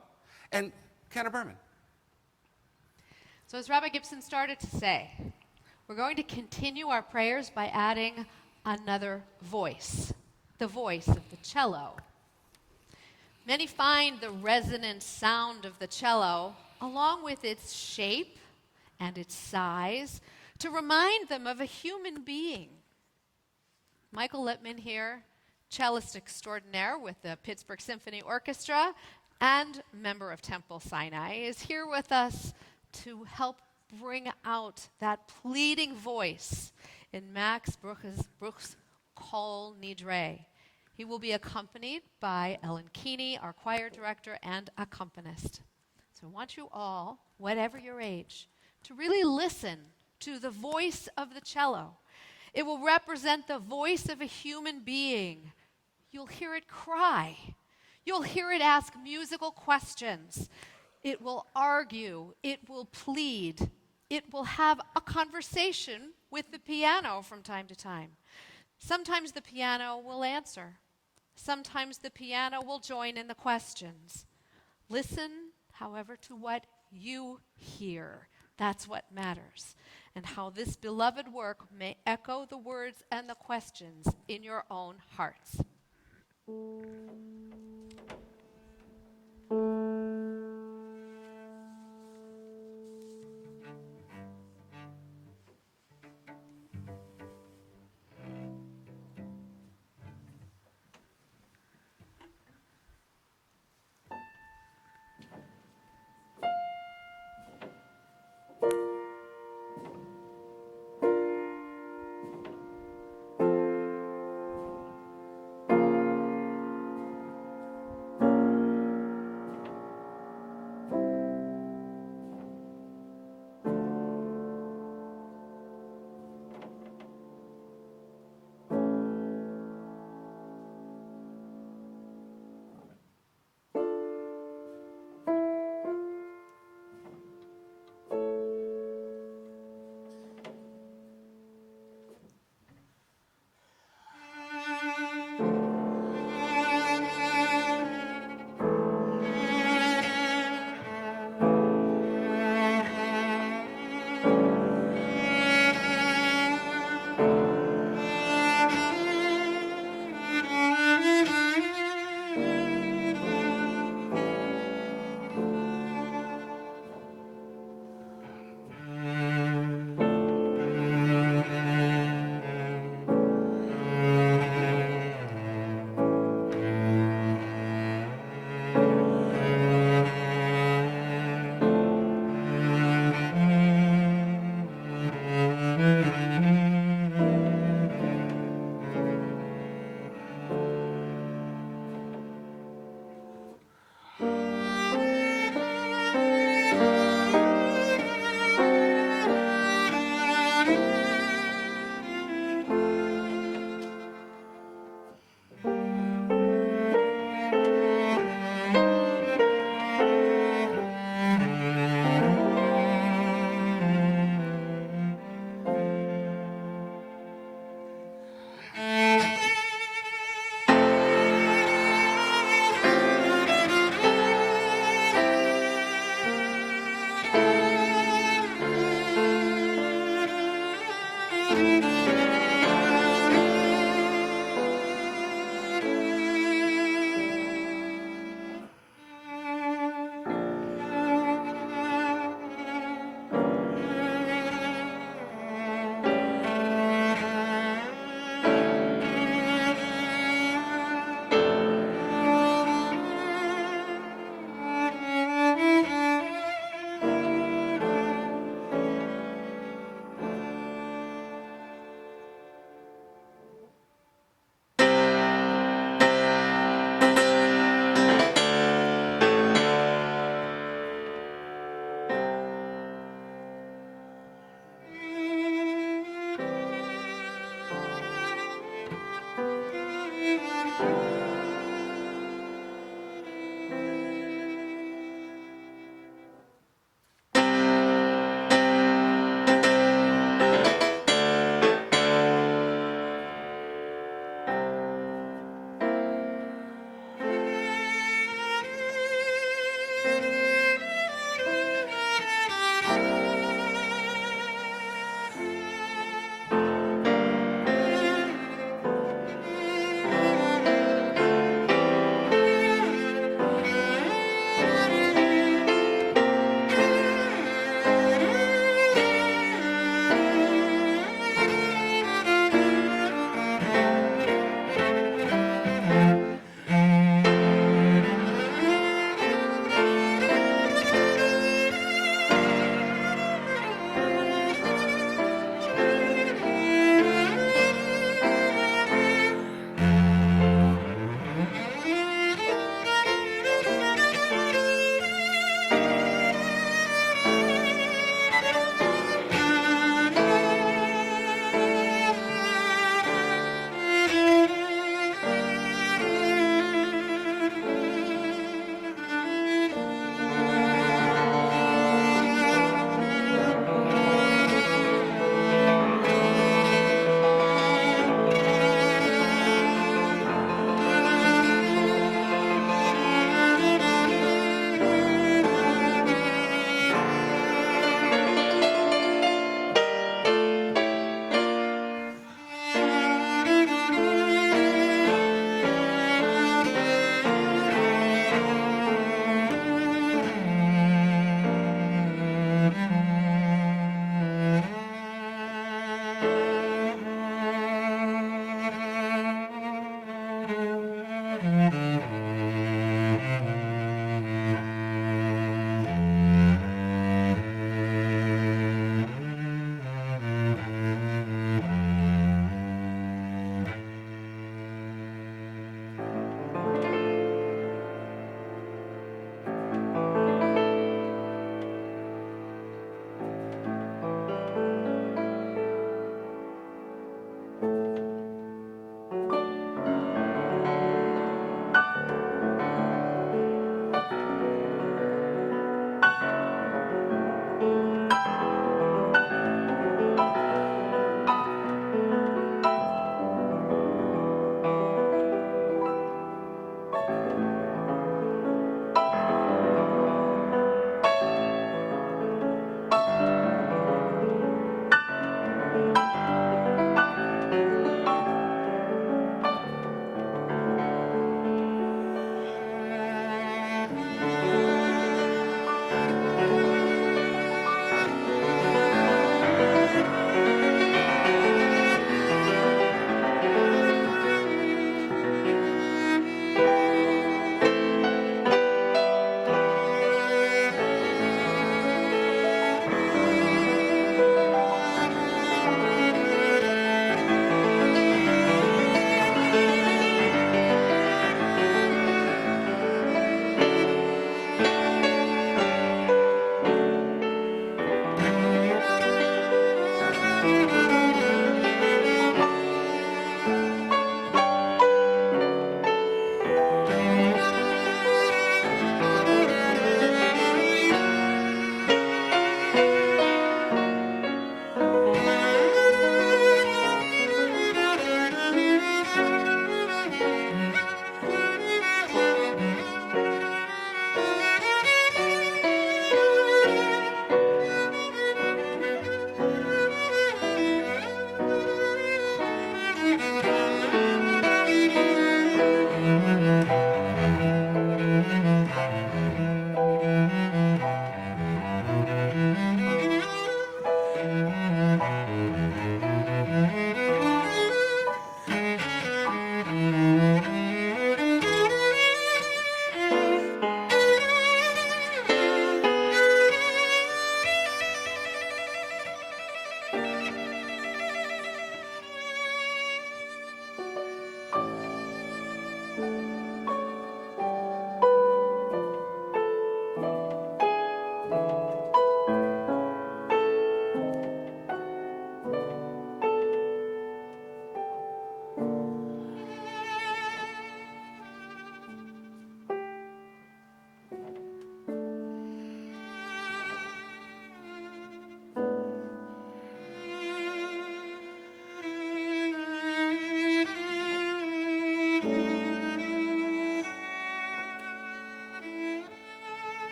And Cantor Berman. So as Rabbi Gibson started to say, we're going to continue our prayers by adding another voice, the voice of the cello. Many find the resonant sound of the cello, along with its shape and its size, to remind them of a human being. Michael Littman here, cellist extraordinaire with the Pittsburgh Symphony Orchestra and member of Temple Sinai, is here with us to help bring out that pleading voice in Max Bruch's Kol Nidre. He will be accompanied by Ellen Keeney, our choir director and accompanist. So I want you all, whatever your age, to really listen to the voice of the cello. It will represent the voice of a human being. You'll hear it cry. You'll hear it ask musical questions. It will argue. It will plead. It will have a conversation with the piano from time to time. Sometimes the piano will answer. Sometimes the piano will join in the questions. Listen, however, to what you hear. That's what matters. And how this beloved work may echo the words and the questions in your own hearts.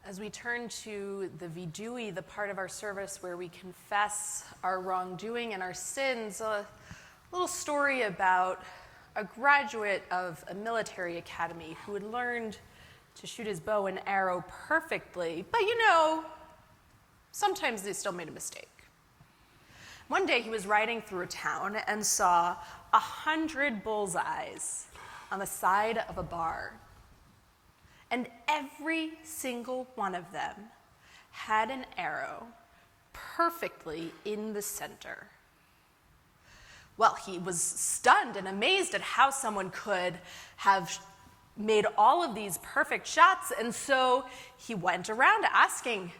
As we turn to the vidui, the part of our service where we confess our wrongdoing and our sins, a little story about a graduate of a military academy who had learned to shoot his bow and arrow perfectly, but sometimes they still made a mistake. One day he was riding through a town and saw 100 bullseyes on the side of a bar. And every single one of them had an arrow perfectly in the center. Well, he was stunned and amazed at how someone could have made all of these perfect shots, and so he went around asking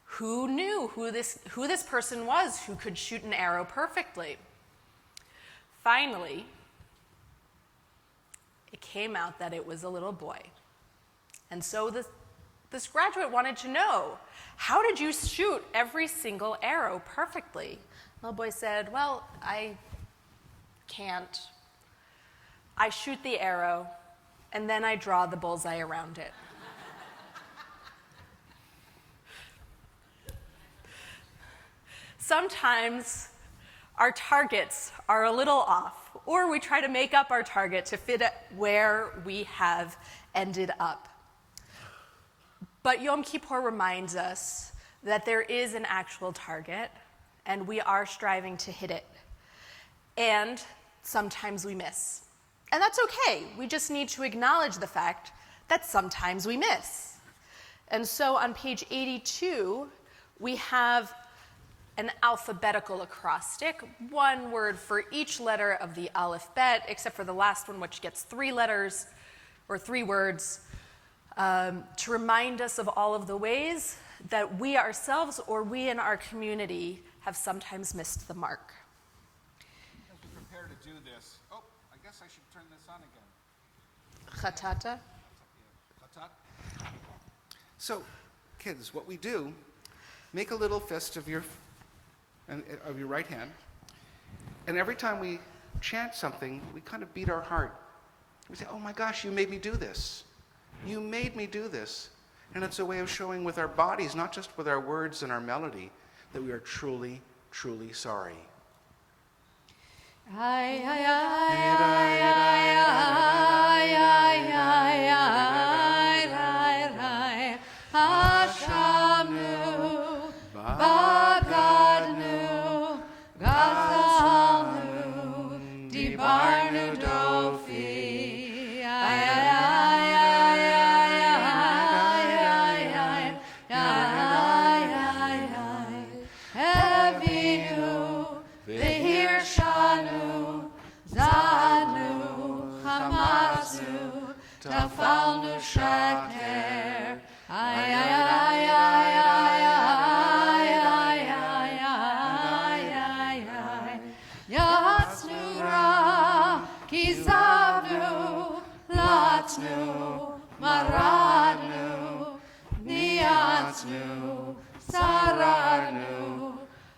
who knew who this person was who could shoot an arrow perfectly. Finally, it came out that it was a little boy. And so this graduate wanted to know, how did you shoot every single arrow perfectly? The little boy said, well, I can't. I shoot the arrow, and then I draw the bullseye around it. Sometimes our targets are a little off, or we try to make up our target to fit where we have ended up. But Yom Kippur reminds us that there is an actual target, and we are striving to hit it. And sometimes we miss. And that's okay. We just need to acknowledge the fact that sometimes we miss. And so on page 82, we have an alphabetical acrostic, one word for each letter of the alphabet, except for the last one, which gets 3 letters or 3 words, to remind us of all of the ways that we ourselves or we in our community have sometimes missed the mark. As we prepare to do this, I guess I should turn this on again. Chatata. Chatat. So, kids, what we do, make a little fist of your right hand, and every time we chant something, we kind of beat our heart. We say, oh my gosh, you made me do this. You made me do this. And it's a way of showing with our bodies, not just with our words and our melody, that we are truly, truly sorry.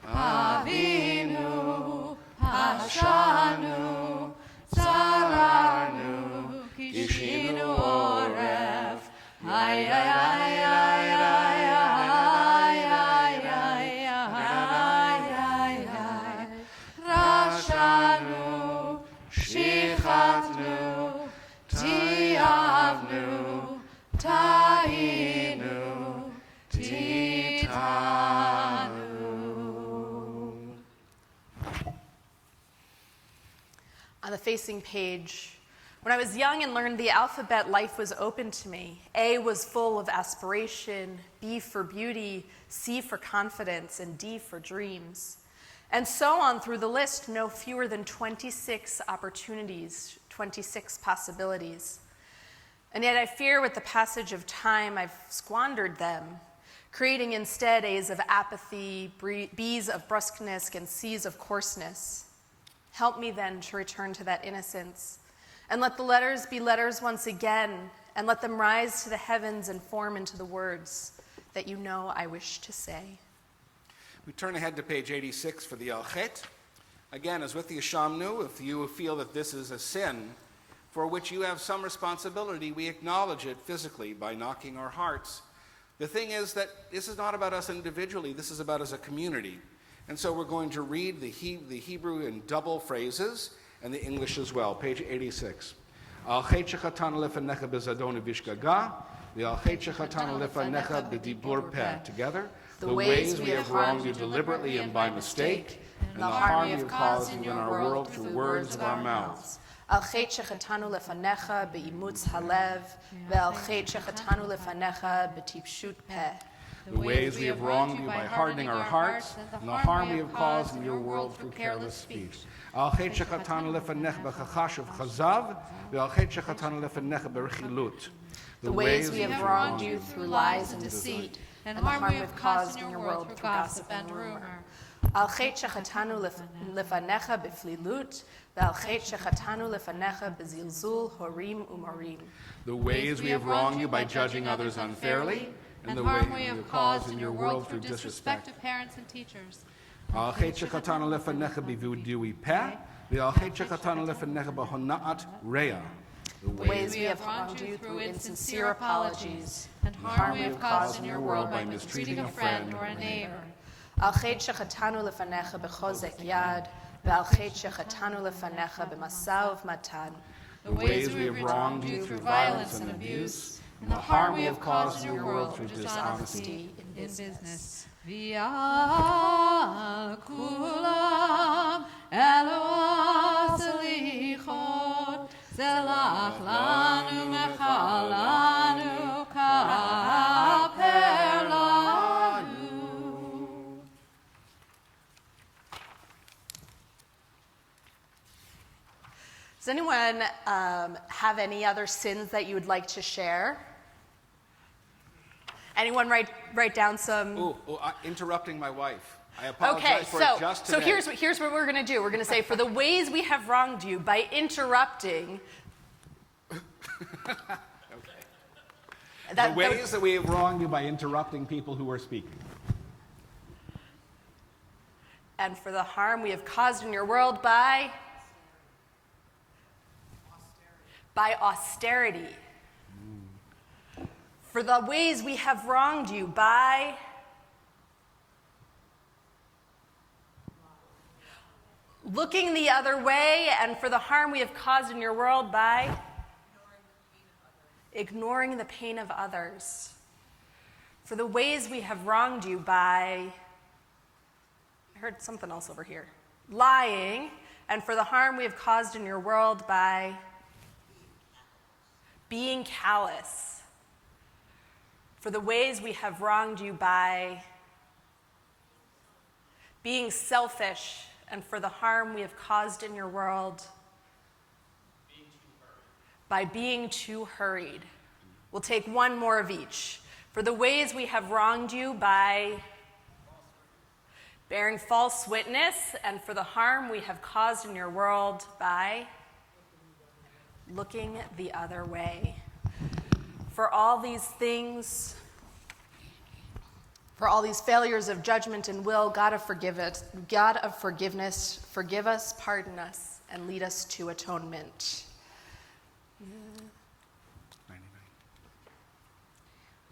Avinu Hashanu Tzararnu Kishinu Oref Ay ay ay ay ay ay ay ay ay Rashanu Shichatnu Tiavnu Tahinu Titanu. On the facing page, when I was young and learned the alphabet, life was open to me. A was full of aspiration, B for beauty, C for confidence, and D for dreams. And so on through the list, no fewer than 26 opportunities, 26 possibilities. And yet I fear with the passage of time, I've squandered them, creating instead A's of apathy, B's of brusqueness, and C's of coarseness. Help me then to return to that innocence, and let the letters be letters once again, and let them rise to the heavens and form into the words that you know I wish to say. We turn ahead to page 86 for the Al-Chet. Again, as with the Yashamnu, if you feel that this is a sin for which you have some responsibility, we acknowledge it physically by knocking our hearts The thing is that this is not about us individually, this is about as a community. And so we're going to read the Hebrew in double phrases and the English as well. Page 86. Al chet shechatanu lefanecha bezadon v'shgaga, v'al chet shechatanu lefanecha b'dibur peh. Together. The ways we have wronged you deliberately and by mistake, and the harm we have caused you in our world through words of our mouths. Al chet shechatanu lefanecha be'imutz halev, ve'al chet shechatanu lefanecha b'tipshut peh. The ways we have wronged you by hardening our hearts, and the harm we have caused in your world through careless speech. Al chet shechatanu lefanecha b'chachashav chazav, ve'al chet shechatanu lefanecha b'rechilut. The ways we have wronged you through lies and deceit, and the harm we have caused in your world through gossip and rumor. Al chet shechatanu lefanecha b'flilut, ve'al chet shechatanu lefanecha b'zilzul horim u'morim. The ways we have wronged you by judging others unfairly, and the harm we have caused in your world through disrespect of parents and teachers. Al chet shechatanu lefanecha b'vidui peh, ve'al chet shechatanu lefanecha b'hona'at re'ah. The ways we have wronged you through insincere apologies, and harm we have caused in your world by mistreating a friend or a neighbor. Al chet shechatanu lefanecha b'chozek yad, ve'al chet shechatanu lefanecha b'masav matan. The ways we have wronged you through violence and abuse, and the harm we have caused in your world through dishonesty in business. V'al kulam Eloah selichot, zelach lanu mechalanu kaper lanu. Does anyone have any other sins that you would like to share? Anyone write down some? Interrupting my wife. I apologize Okay, for it just today. so here's what we're going to do. We're going to say, for the ways we have wronged you by interrupting. The ways that we have wronged you by interrupting people who are speaking. And for the harm we have caused in your world by austerity. For the ways we have wronged you by looking the other way, and for the harm we have caused in your world by ignoring the pain of others. For the ways we have wronged you by, I heard something else over here, lying, and for the harm we have caused in your world by being callous. For the ways we have wronged you by being selfish, and for the harm we have caused in your world by being too hurried. We'll take one more of each. For the ways we have wronged you by bearing false witness, and for the harm we have caused in your world by looking the other way. For all these things, for all these failures of judgment and will, God of forgiveness, forgive us, pardon us, and lead us to atonement. 99.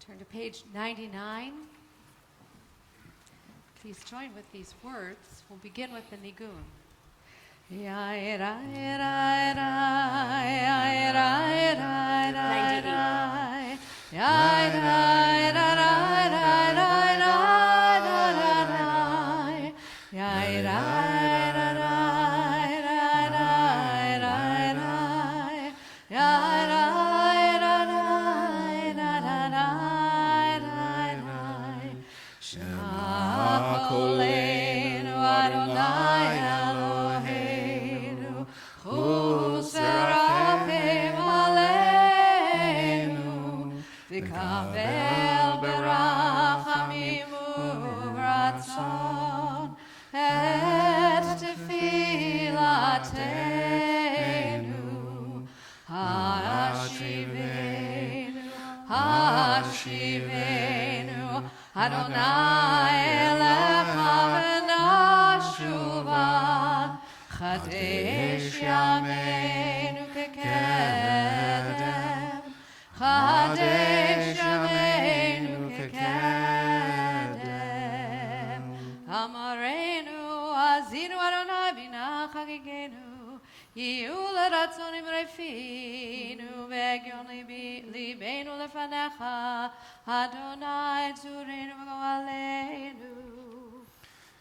Turn to page 99. Please join with these words. We'll begin with the Nigun. V'kavel berachamim u'ratzon et tefilatenu hashivenu Adonai elecha v'nashuva chadesh yameinu kekedem Chadesh yameinu מנהיגנו, יהיו לרצונים רפינו, והגיון ליבנו לפניך, אדוני צורנו וגואלנו.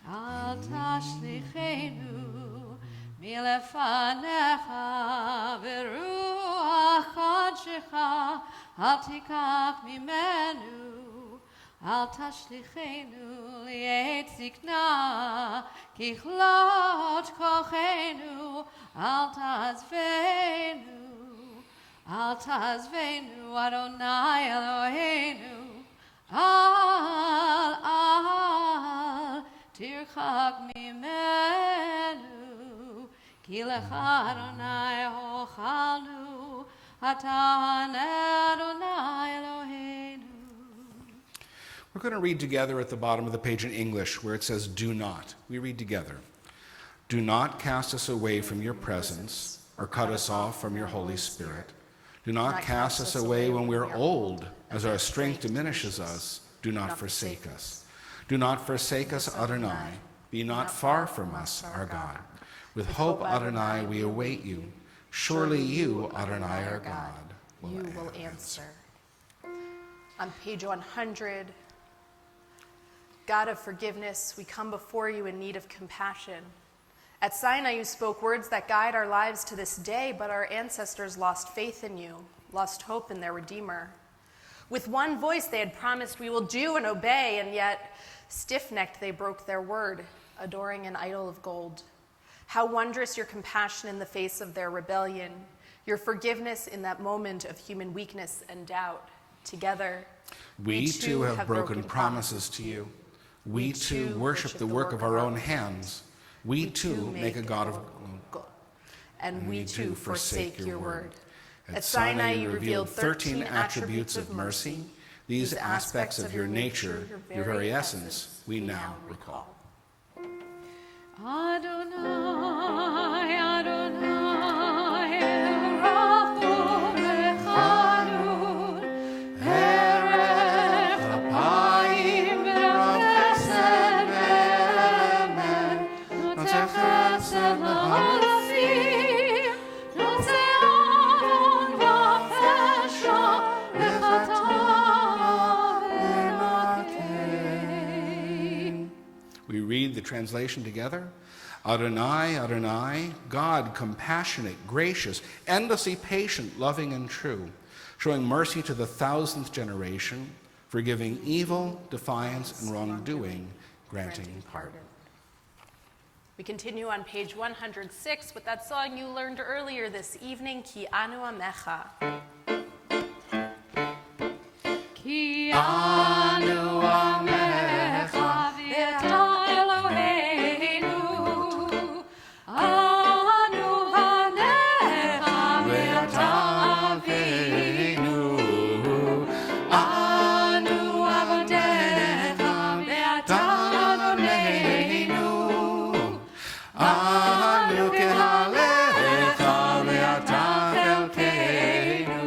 אל תשליכנו מלפניך, ורוח קודשך אל תיקח ממנו. אל תשליכנו לעת זקנה, ככלות כוחנו, אל תעזבנו, אדוני אלוהינו, אל תרחק ממנו, כי לך אדוני הוחלנו, אתה אדוני אלוהינו. We're going to read together at the bottom of the page in English where it says, do not. We read together. Do not cast us away from your presence or cut us off from your Holy Spirit. Do not cast us away when we're old, as our strength diminishes us. Do not forsake us. Do not forsake us, Adonai. Be not far from us, our God. With hope, Adonai, we await you. Surely you, Adonai, our God, you will answer. On page 100, God of forgiveness, we come before you in need of compassion. At Sinai, you spoke words that guide our lives to this day, but our ancestors lost faith in you, lost hope in their Redeemer. With one voice, they had promised, we will do and obey, and yet, stiff-necked, they broke their word, adoring an idol of gold. How wondrous your compassion in the face of their rebellion, your forgiveness in that moment of human weakness and doubt. Together, we too have broken promises to you. We too worship the work of our own hands. We too make a God of gold. And we too forsake your word. At Sinai, you revealed 13 attributes of mercy. These aspects of your nature, your very essence, we now recall. Adonai, Adonai, Rafu Mechanun, Erev Apayim v'chesed ve'emet, noteh chesed l'alafim, noteh avon v'afesha, v'chata v'makeh. We read the translation together. Adonai, Adonai, God, compassionate, gracious, endlessly patient, loving, and true, showing mercy to the 1,000th generation, forgiving evil, defiance, and wrongdoing, granting pardon. We continue on page 106 with that song you learned earlier this evening, Ki Anu Amecha. Ki anu amecha v'eta Eloheinu, anu vanecha v'eta Avinu, anu avodecha v'eta Adoneinu, anu kehalecha v'eta chelkeinu,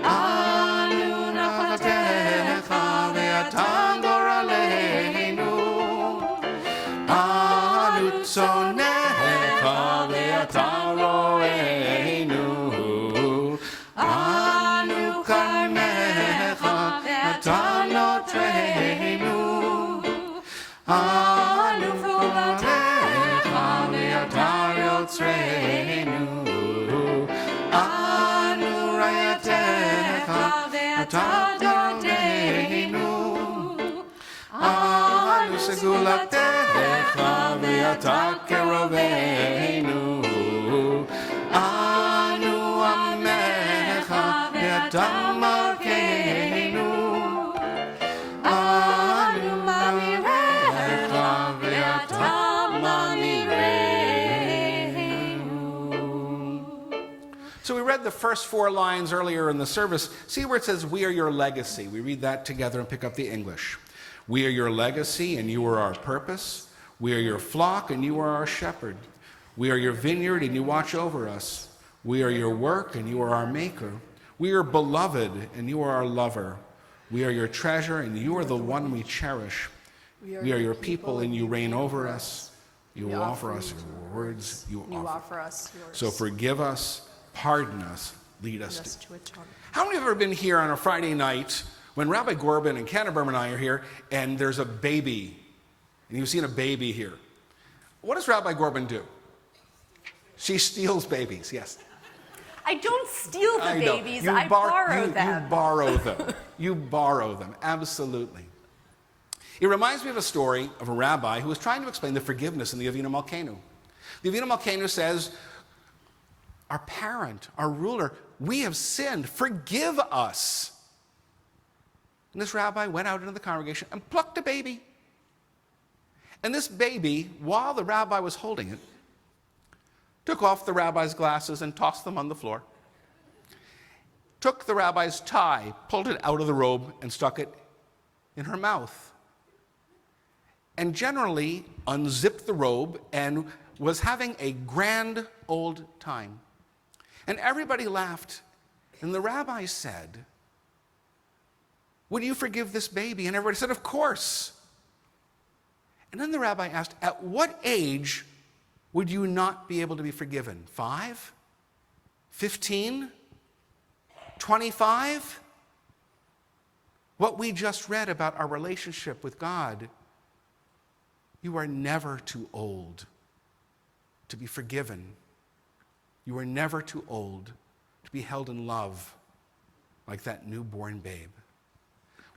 anu nachatecha v'eta goraleinu, anu tzonecha v'eta roeinu, anu karmecha v'eta notreinu, anu fulatecha v'eta yotzreinu, anu rayatecha v'eta dodeinu, anu segulatecha v'eta keroveinu, anu amecha v'eta malkeinu, anu mamirecha v'eta mamireinu. So we read the first 4 lines earlier in the service. See where it says, we are your legacy. We read that together and pick up the English. We are your legacy and you are our purpose. We are your flock and you are our shepherd. We are your vineyard and you watch over us. We are your work and you are our maker. We are beloved and you are our lover. We are your treasure and you are the one we cherish. We are your people and you reign over us. You will offer us your words. You offer us yours. So forgive us, pardon us, lead us Lead us to. to atonement. How many have ever been here on a Friday night when Rabbi Gorbin and Canterbury and I are here and there's a baby, and you've seen a baby here? What does Rabbi Gorbin do? She steals babies, yes. I don't steal the know. babies, I borrow them. You borrow them. You borrow them, absolutely. It reminds me of a story of a rabbi who was trying to explain the forgiveness in the Avinu Malkeinu. The Avinu Malkeinu says, our parent, our ruler, we have sinned, forgive us. And this rabbi went out into the congregation and plucked a baby. And this baby, while the rabbi was holding it, took off the rabbi's glasses and tossed them on the floor, took the rabbi's tie, pulled it out of the robe, and stuck it in her mouth. And generally unzipped the robe and was having a grand old time. And everybody laughed. And the rabbi said, would you forgive this baby? And everybody said, of course. And then the rabbi asked, at what age would you not be able to be forgiven? 5? 15? 25? What we just read about our relationship with God, you are never too old to be forgiven. You are never too old to be held in love like that newborn babe.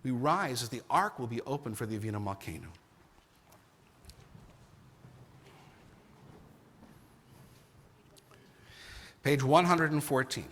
We rise as the ark will be open for the Avinu Malkeinu. Page 114.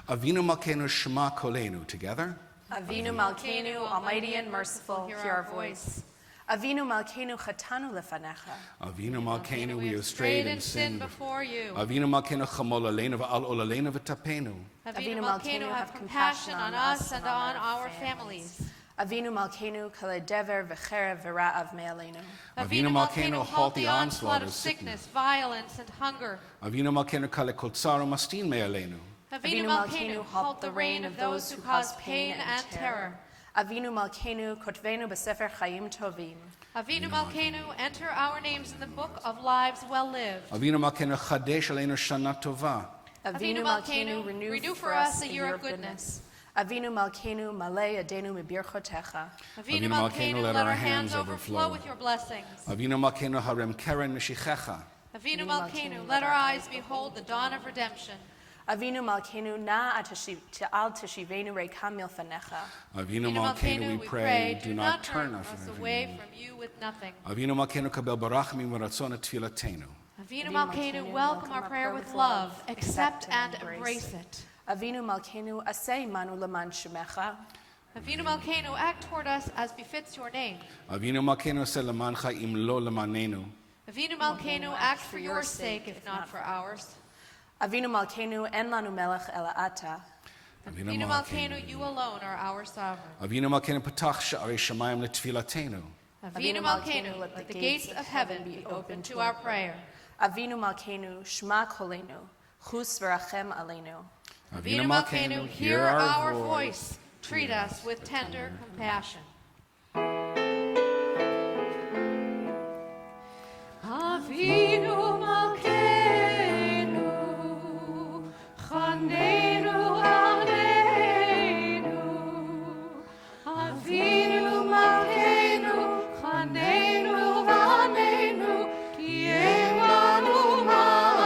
Avinu Malkeinu Shema Kolenu. Together. Avinu Malkeinu, almighty and merciful, hear our voice. Avinu Malkeinu chatanu lefanecha. Avinu Malkeinu, we have strayed and sinned before you. Avinu Malkeinu chamol aleinu v'al olaleinu v'tapenu. Avinu Malkeinu, have compassion on us and on our families. Avinu Malkeinu kaledever v'cherev v'ra'av me'aleinu. Avinu Malkeinu, halt the onslaught of sickness, violence, and hunger. Avinu Malkeinu kale kol tsar u'mastin me'aleinu. Avinu Malkeinu, halt the reign of those who cause pain and terror. Avinu Malkeinu kotvenu b'sefer chayim tovim. Avinu Malkeinu, enter our names in the book of lives well lived. Avinu Malkeinu chadesh aleinu shana tova. Avinu Malkeinu, renew for us a year of goodness. Avinu Malkeinu, malei adenu mibirchotecha. Avinu Malkeinu, let our hands overflow with your blessings. Avinu Malkeinu harem keren mishichecha. Avinu Malkeinu, let our eyes behold the dawn of redemption. Avinu Malkeinu, na al teshivenu reikam milfanecha. Avinu Malkeinu, we pray, do not turn us away from you with nothing. Avinu Malkeinu kabel barachmim v'ratzon et tfilatenu. Avinu Malkeinu, welcome our prayer with love, accept and embrace it. Avinu Malkeinu, aseh manu leman shemecha. Avinu Malkeinu, act toward us as befits your name. Avinu Malkeinu aseh lemancha im lo lemanenu. Avinu Malkeinu, act for your sake, if not for ours. Avinu Malkeinu, en lanu melech ela ata. Avinu Malkeinu, you alone are our sovereign. Avinu Malkeinu patach sha'arei shamayim letfilatenu. Avinu Malkeinu, let the gates of heaven be open to our prayer. Avinu Malkeinu, shma kolenu, chus v'rachem aleinu. Avinu Malkeinu, hear our voice. Treat us with tender compassion. Avinu Malkeinu, chanenu aleinu. Avinu Malkeinu, chanenu aleinu, ki emanu masim.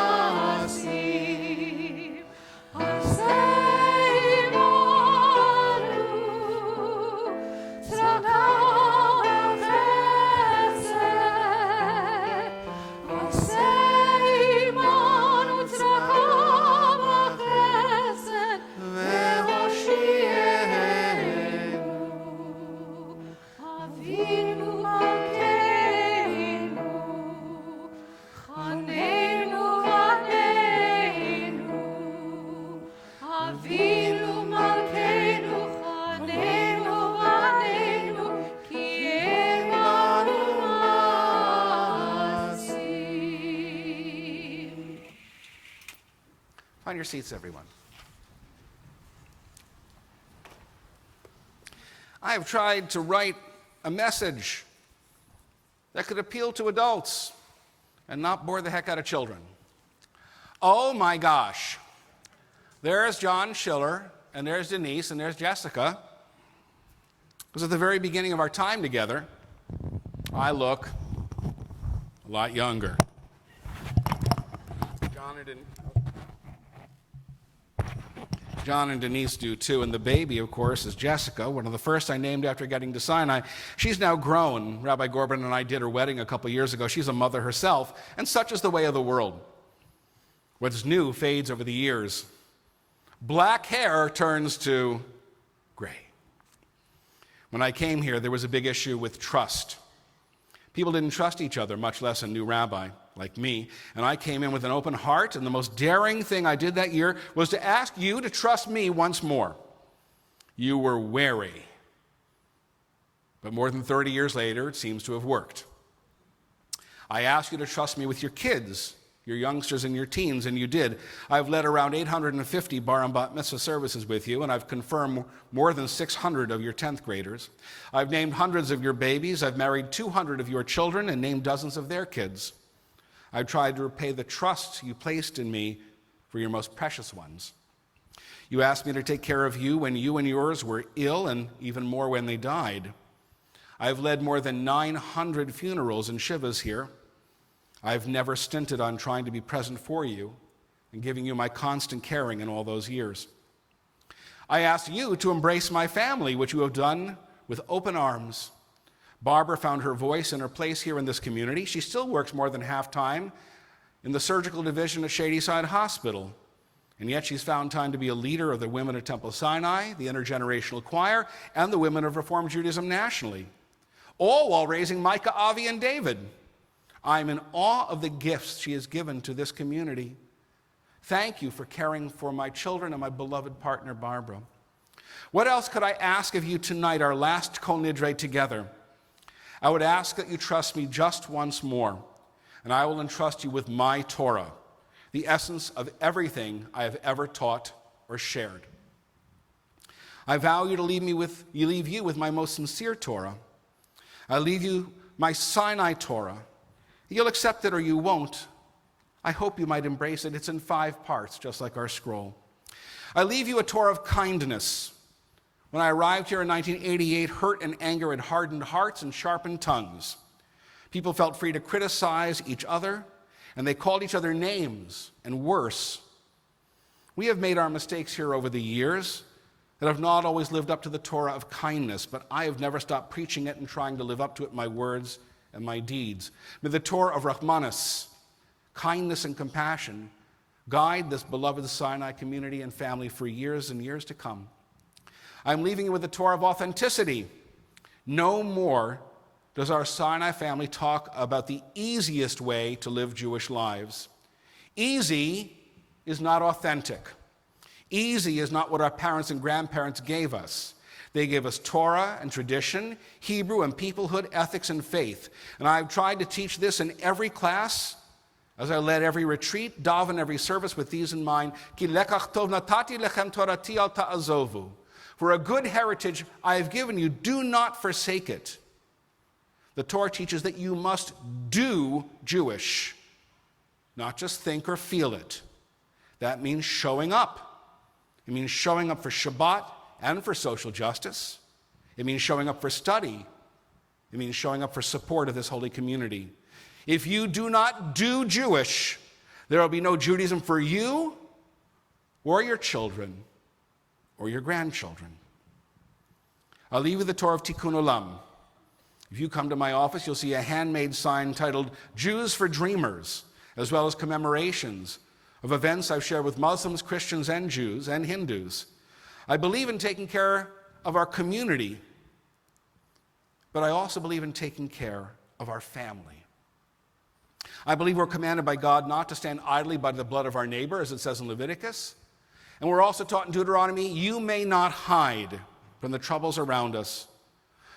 Find your seats, everyone. I've tried to write a message that could appeal to adults and not bore the heck out of children. Oh my gosh. There's John Schiller, and there's Denise, and there's Jessica. It was at the very beginning of our time together. I look a lot younger. John and Denise do too, and the baby, of course, is Jessica, one of the first I named after getting to Sinai. She's now grown. Rabbi Gorban and I did her wedding a couple years ago. She's a mother herself, and such is the way of the world. What's new fades over the years. Black hair turns to gray. When I came here, there was a big issue with trust. People didn't trust each other, much less a new rabbi like me. And I came in with an open heart, and the most daring thing I did that year was to ask you to trust me once more. You were wary. But more than 30 years later, it seems to have worked. I asked you to trust me with your kids, your youngsters and your teens, and you did. I've led around 850 bar and bat mitzvah services with you, and I've confirmed more than 600 of your 10th graders. I've named hundreds of your babies. I've married 200 of your children and named dozens of their kids. I've tried to repay the trust you placed in me for your most precious ones. You asked me to take care of you when you and yours were ill, and even more when they died. I've led more than 900 funerals and shivas here. I've never stinted on trying to be present for you and giving you my constant caring in all those years. I asked you to embrace my family, which you have done with open arms. Barbara found her voice and her place here in this community. She still works more than half-time in the surgical division at Shadyside Hospital, and yet she's found time to be a leader of the Women at Temple Sinai, the Intergenerational Choir, and the Women of Reform Judaism nationally, all while raising Micah, Avi, and David. I'm in awe of the gifts she has given to this community. Thank you for caring for my children and my beloved partner, Barbara. What else could I ask of you tonight, our last Kol Nidre together? I would ask that you trust me just once more, and I will entrust you with my Torah, the essence of everything I have ever taught or shared. I vow you to leave you with my most sincere Torah. I leave you my Sinai Torah. You'll accept it or you won't. I hope you might embrace it. It's in 5 parts, just like our scroll. I leave you a Torah of kindness. When I arrived here in 1988, hurt and anger had hardened hearts and sharpened tongues. People felt free to criticize each other, and they called each other names, and worse. We have made our mistakes here over the years that have not always lived up to the Torah of kindness, but I have never stopped preaching it and trying to live up to it in my words and my deeds. May the Torah of Rahmanis, kindness and compassion, guide this beloved Sinai community and family for years and years to come. I'm leaving you with the Torah of authenticity. No more does our Sinai family talk about the easiest way to live Jewish lives. Easy is not authentic. Easy is not what our parents and grandparents gave us. They gave us Torah and tradition, Hebrew and peoplehood, ethics and faith. And I've tried to teach this in every class, as I led every retreat, daven every service with these in mind. Ki lekach tov natati lechem torati al ta'azovu. For a good heritage I have given you, do not forsake it. The Torah teaches that you must do Jewish, not just think or feel it. That means showing up. It means showing up for Shabbat and for social justice. It means showing up for study. It means showing up for support of this holy community. If you do not do Jewish, there will be no Judaism for you or your children or your grandchildren. I'll leave you the Torah of Tikkun Olam. If you come to my office, you'll see a handmade sign titled Jews for Dreamers, as well as commemorations of events I've shared with Muslims, Christians, and Jews, and Hindus. I believe in taking care of our community, but I also believe in taking care of our family. I believe we're commanded by God not to stand idly by the blood of our neighbor, as it says in Leviticus. And we're also taught in Deuteronomy, you may not hide from the troubles around us.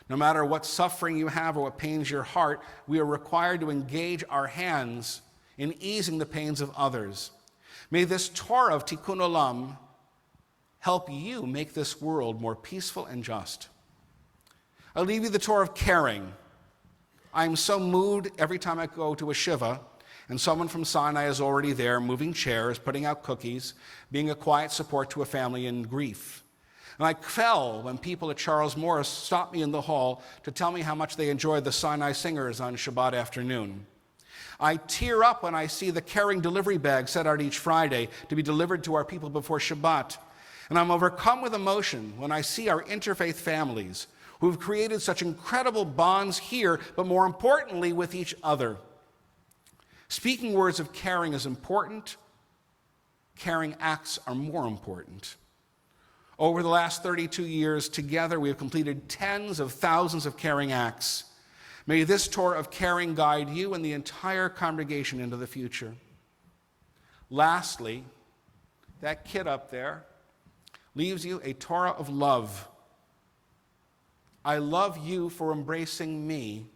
No matter what suffering you have or what pains your heart, we are required to engage our hands in easing the pains of others. May this Torah of Tikkun Olam help you make this world more peaceful and just. I leave you the Torah of caring. I am so moved every time I go to a shiva, and someone from Sinai is already there, moving chairs, putting out cookies, being a quiet support to a family in grief. And I fell when people at Charles Morris stopped me in the hall to tell me how much they enjoyed the Sinai singers on Shabbat afternoon. I tear up when I see the caring delivery bags set out each Friday to be delivered to our people before Shabbat. And I'm overcome with emotion when I see our interfaith families who've created such incredible bonds here, but more importantly, with each other. Speaking words of caring is important. Caring acts are more important. Over the last 32 years, together we have completed tens of thousands of caring acts. May this Torah of caring guide you and the entire congregation into the future. Lastly, that kid up there leaves you a Torah of love. I love you for embracing me.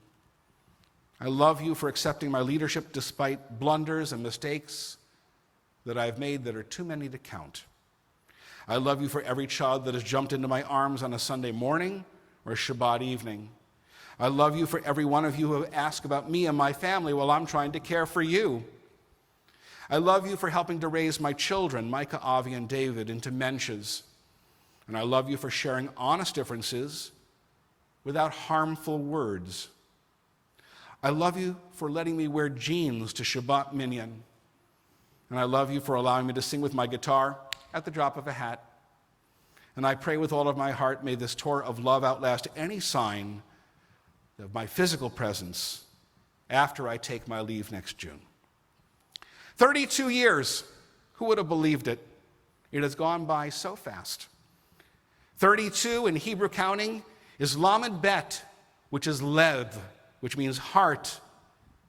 I love you for accepting my leadership despite blunders and mistakes that I've made that are too many to count. I love you for every child that has jumped into my arms on a Sunday morning or a Shabbat evening. I love you for every one of you who have asked about me and my family while I'm trying to care for you. I love you for helping to raise my children, Micah, Avi, and David, into mensches. And I love you for sharing honest differences without harmful words. I love you for letting me wear jeans to Shabbat minyan. And I love you for allowing me to sing with my guitar at the drop of a hat. And I pray with all of my heart, may this Torah of love outlast any sign of my physical presence after I take my leave next June. 32 years, who would have believed it? It has gone by so fast. 32 in Hebrew counting is Lamed Bet, which is Lev, which means heart.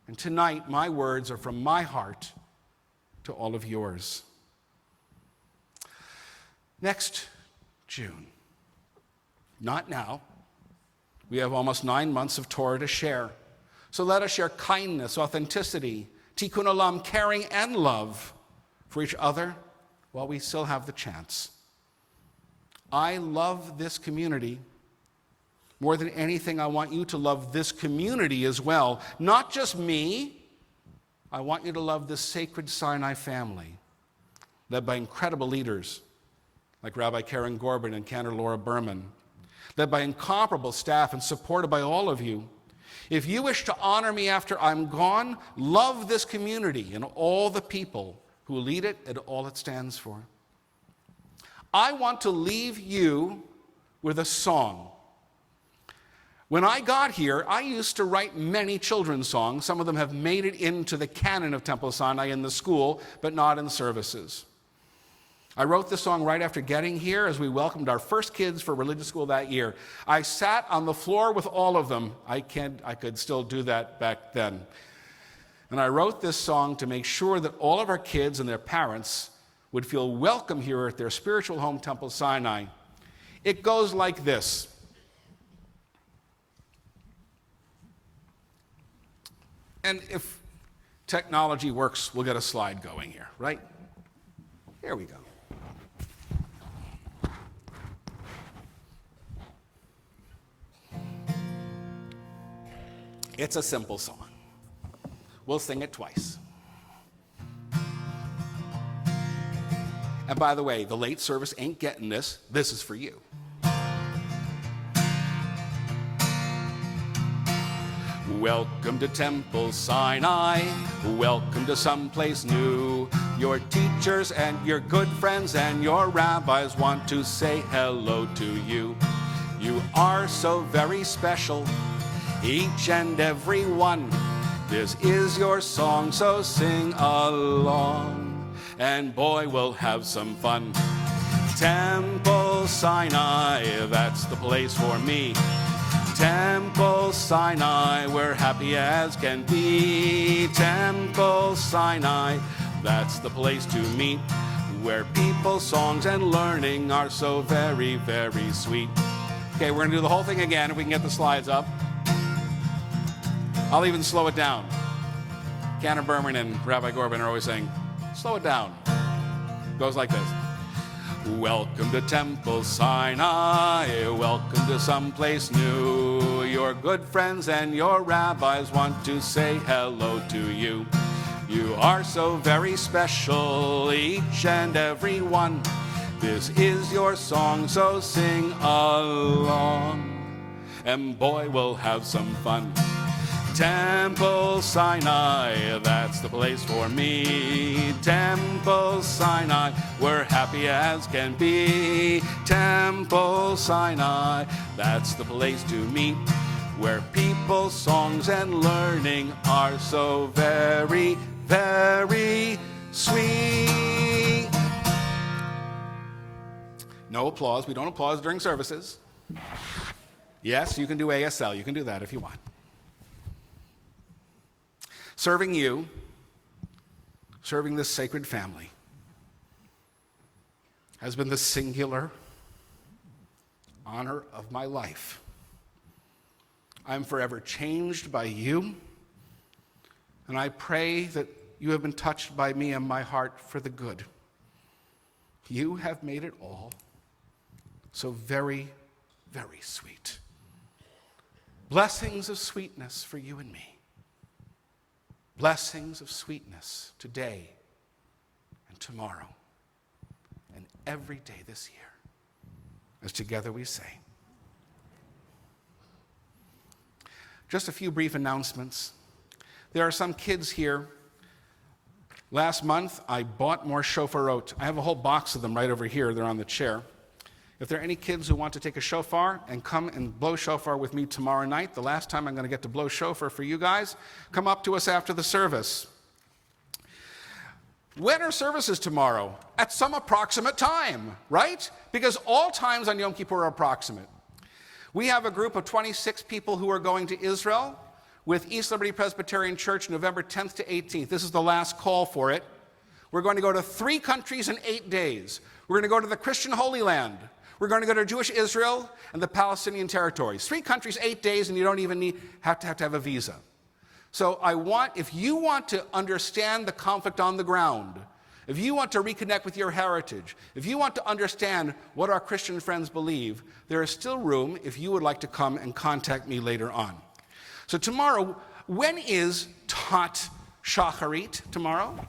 And tonight, my words are from my heart to all of yours. Next June, not now. We have almost 9 months of Torah to share. So let us share kindness, authenticity, tikkun olam, caring, and love for each other while we still have the chance. I love this community. More than anything, I want you to love this community as well. Not just me. I want you to love this sacred Sinai family, led by incredible leaders like Rabbi Karen Gorbin and Cantor Laura Berman, led by incomparable staff and supported by all of you. If you wish to honor me after I'm gone, love this community and all the people who lead it and all it stands for. I want to leave you with a song. When I got here, I used to write many children's songs. Some of them have made it into the canon of Temple Sinai in the school, but not in services. I wrote this song right after getting here as we welcomed our first kids for religious school that year. I sat on the floor with all of them. I could still do that back then. And I wrote this song to make sure that all of our kids and their parents would feel welcome here at their spiritual home, Temple Sinai. It goes like this. And if technology works, we'll get a slide going here, right? Here we go. It's a simple song. We'll sing it twice. And by the way, the late service ain't getting this. This is for you. Welcome to Temple Sinai. Welcome to someplace new. Your teachers and your good friends and your rabbis want to say hello to you. You are so very special, each and every one. This is your song, so sing along. And boy, we'll have some fun. Temple Sinai, that's the place for me. Temple Sinai, we're happy as can be. Temple Sinai, that's the place to meet, where people, songs, and learning are so very, very sweet. Okay, we're going to do the whole thing again if we can get the slides up. I'll even slow it down. Cantor Berman and Rabbi Gorbin are always saying, slow it down. Goes like this. Welcome to Temple Sinai, welcome to someplace new. Your good friends and your rabbis want to say hello to you. You are so very special, each and every one. This is your song, so sing along. And boy, we'll have some fun. Temple Sinai, that's the place for me. Temple Sinai, we're happy as can be. Temple Sinai, that's the place to meet, where people's songs and learning are so very, very sweet. No applause. We don't applause during services. Yes, you can do ASL. You can do that if you want. Serving you, serving this sacred family, has been the singular honor of my life. I'm forever changed by you, and I pray that you have been touched by me and my heart for the good. You have made it all so very, very sweet. Blessings of sweetness for you and me. Blessings of sweetness today and tomorrow and every day this year, as together we say. Just a few brief announcements. There are some kids here. Last month, I bought more shofarot. I have a whole box of them right over here. They're on the chair. If there are any kids who want to take a shofar and come and blow shofar with me tomorrow night, the last time I'm going to get to blow shofar for you guys, come up to us after the service. When are services tomorrow? At some approximate time, right? Because all times on Yom Kippur are approximate. We have a group of 26 people who are going to Israel with East Liberty Presbyterian Church November 10th to 18th. This is the last call for it. We're going to go to 3 countries in 8 days. We're going to go to the Christian Holy Land. We're going to go to Jewish Israel and the Palestinian territories. 3 countries, 8 days, and you don't even have to have a visa. So if you want to understand the conflict on the ground, if you want to reconnect with your heritage, if you want to understand what our Christian friends believe, there is still room if you would like to come and contact me later on. So tomorrow, when is Tat Shacharit tomorrow?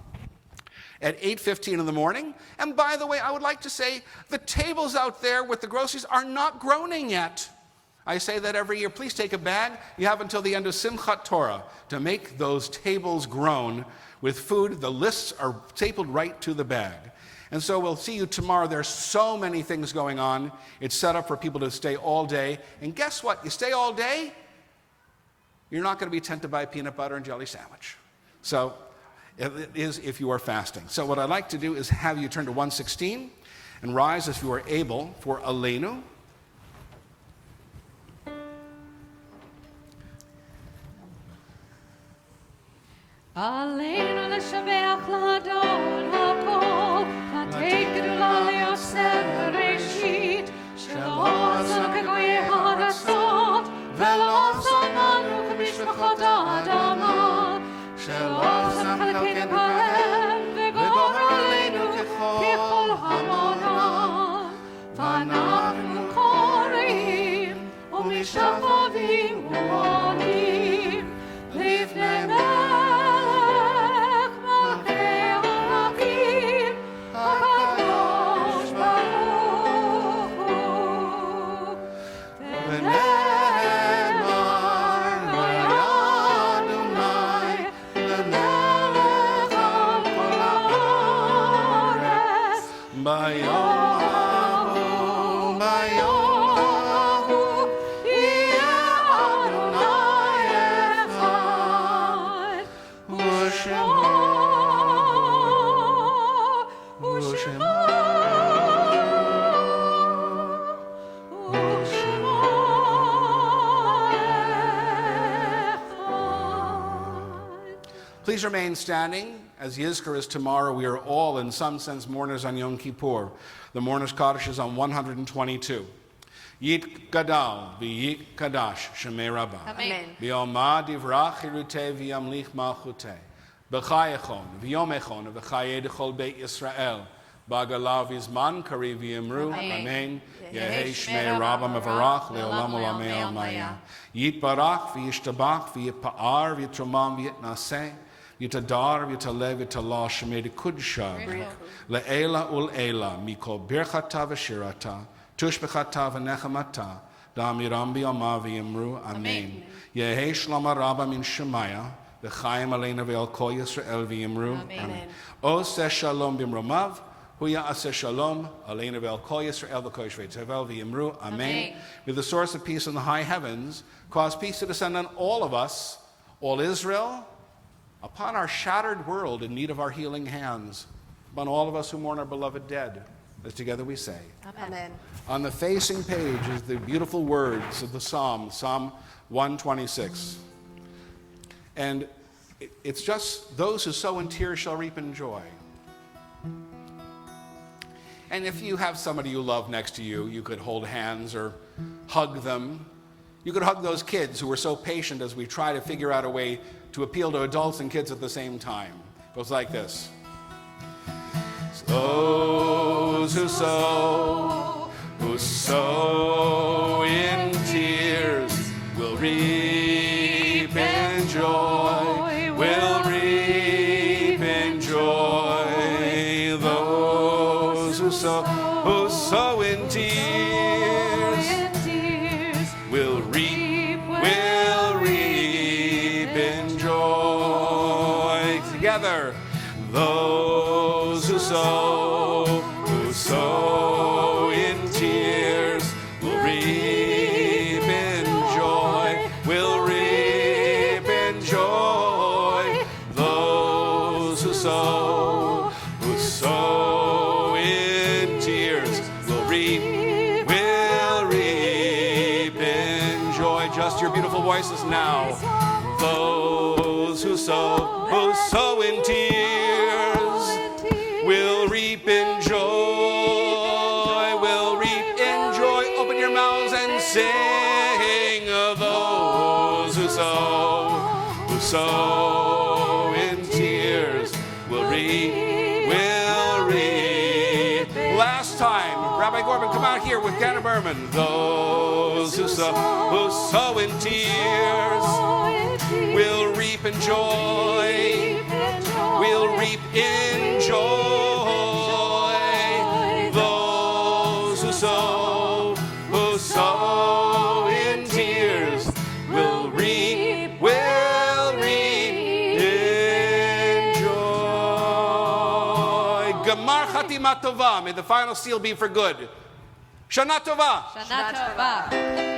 At 8:15 in the morning. And by the way, I would like to say the tables out there with the groceries are not groaning yet. I say that every year. Please take a bag. You have until the end of Simchat Torah to make those tables groan with food. The lists are stapled right to the bag. And so we'll see you tomorrow. There's so many things going on. It's set up for people to stay all day. And guess what? You stay all day, you're not going to be tempted by a peanut butter and jelly sandwich. So it is if you are fasting. So what I'd like to do is have you turn to 116 and rise if you are able for Aleinu. Aleinu l'shabeach l'adon hakol, l'tei gedula li'aseh reshit, shelo asan kegoyei ha'arasot, velo asan anu k'mishpachot ha'adama, shelo asan chalkeinu kahem, v'gor aleinu k'chol hamonah, v'anachnu korim, u'mishavavim u'onim, lifnei melech malkei harakim, hakadosh baruch hu. V'nehemar v'yadonai l'melech al kol haaretz, bayom hahu yeh Adonai echad, u'shemo echad. Please remain standing. As Yizkor is tomorrow, we are all, in some sense, mourners on Yom Kippur. The Mourner's Kaddish is on 122. Yit Gadal, v'yit Kadash, Shemei Rabbah. Amen. V'yomad divrach chirutei v'yamlich malchutei. B'chayechon, v'yomechon, v'chayei dechol beit Yisrael. Bagalav Izman Kariv Yimru. Amen. Yehi Shmei Rabba Mevarach Leolam Olamei Maya. Yitbarach v'yishtabach v'yipa'ar v'yitromam v'yitnaseh. Yitadar, Yitalev, Yitalah, Shemei Kudsha, Le'ela Ul-Ela, Mikol Birchata v'Shirata, Tushbechata v'Nechamata, Da'amiram b'Yama v'Yimru, Amen. Yehi Shlama Rabba min Shemaya, V'Chaim Aleina v'El Kol Yisrael v'Yimru, Amen. Oseh Shalom b'Mromav, Huya Aseh Shalom, Aleina v'El Kol Yisrael v'Kol Yisrael Tevel v'Yimru, Amen. May the source of peace in the high heavens cause peace to descend on all of us, all Israel, upon our shattered world in need of our healing hands, upon all of us who mourn our beloved dead, as together we say. Amen. On the facing page is the beautiful words of the Psalm, Psalm 126. And it's just, those who sow in tears shall reap in joy. And if you have somebody you love next to you, you could hold hands or hug them. You could hug those kids who were so patient as we try to figure out a way to appeal to adults and kids at the same time. It goes like this. Those who sow in tears will reap in joy, will reap in joy. Those who sow in tears will reap in joy. Together, those who sow in tears will reap in joy, will reap in joy. Those who sow in tears will reap in joy. Just your beautiful voices now. Those who sow in tears will reap in joy, will reap in joy. Open your mouths and sing. Those who sow in tears will reap. Last time, Rabbi Gorman, come out here with Ganna Berman. Those who sow in tears will reap in joy, will reap in joy. Those who sow in tears will reap in joy. Gemar Chatima Tova, may the final seal be for good. Shana Tova. Shana Tova.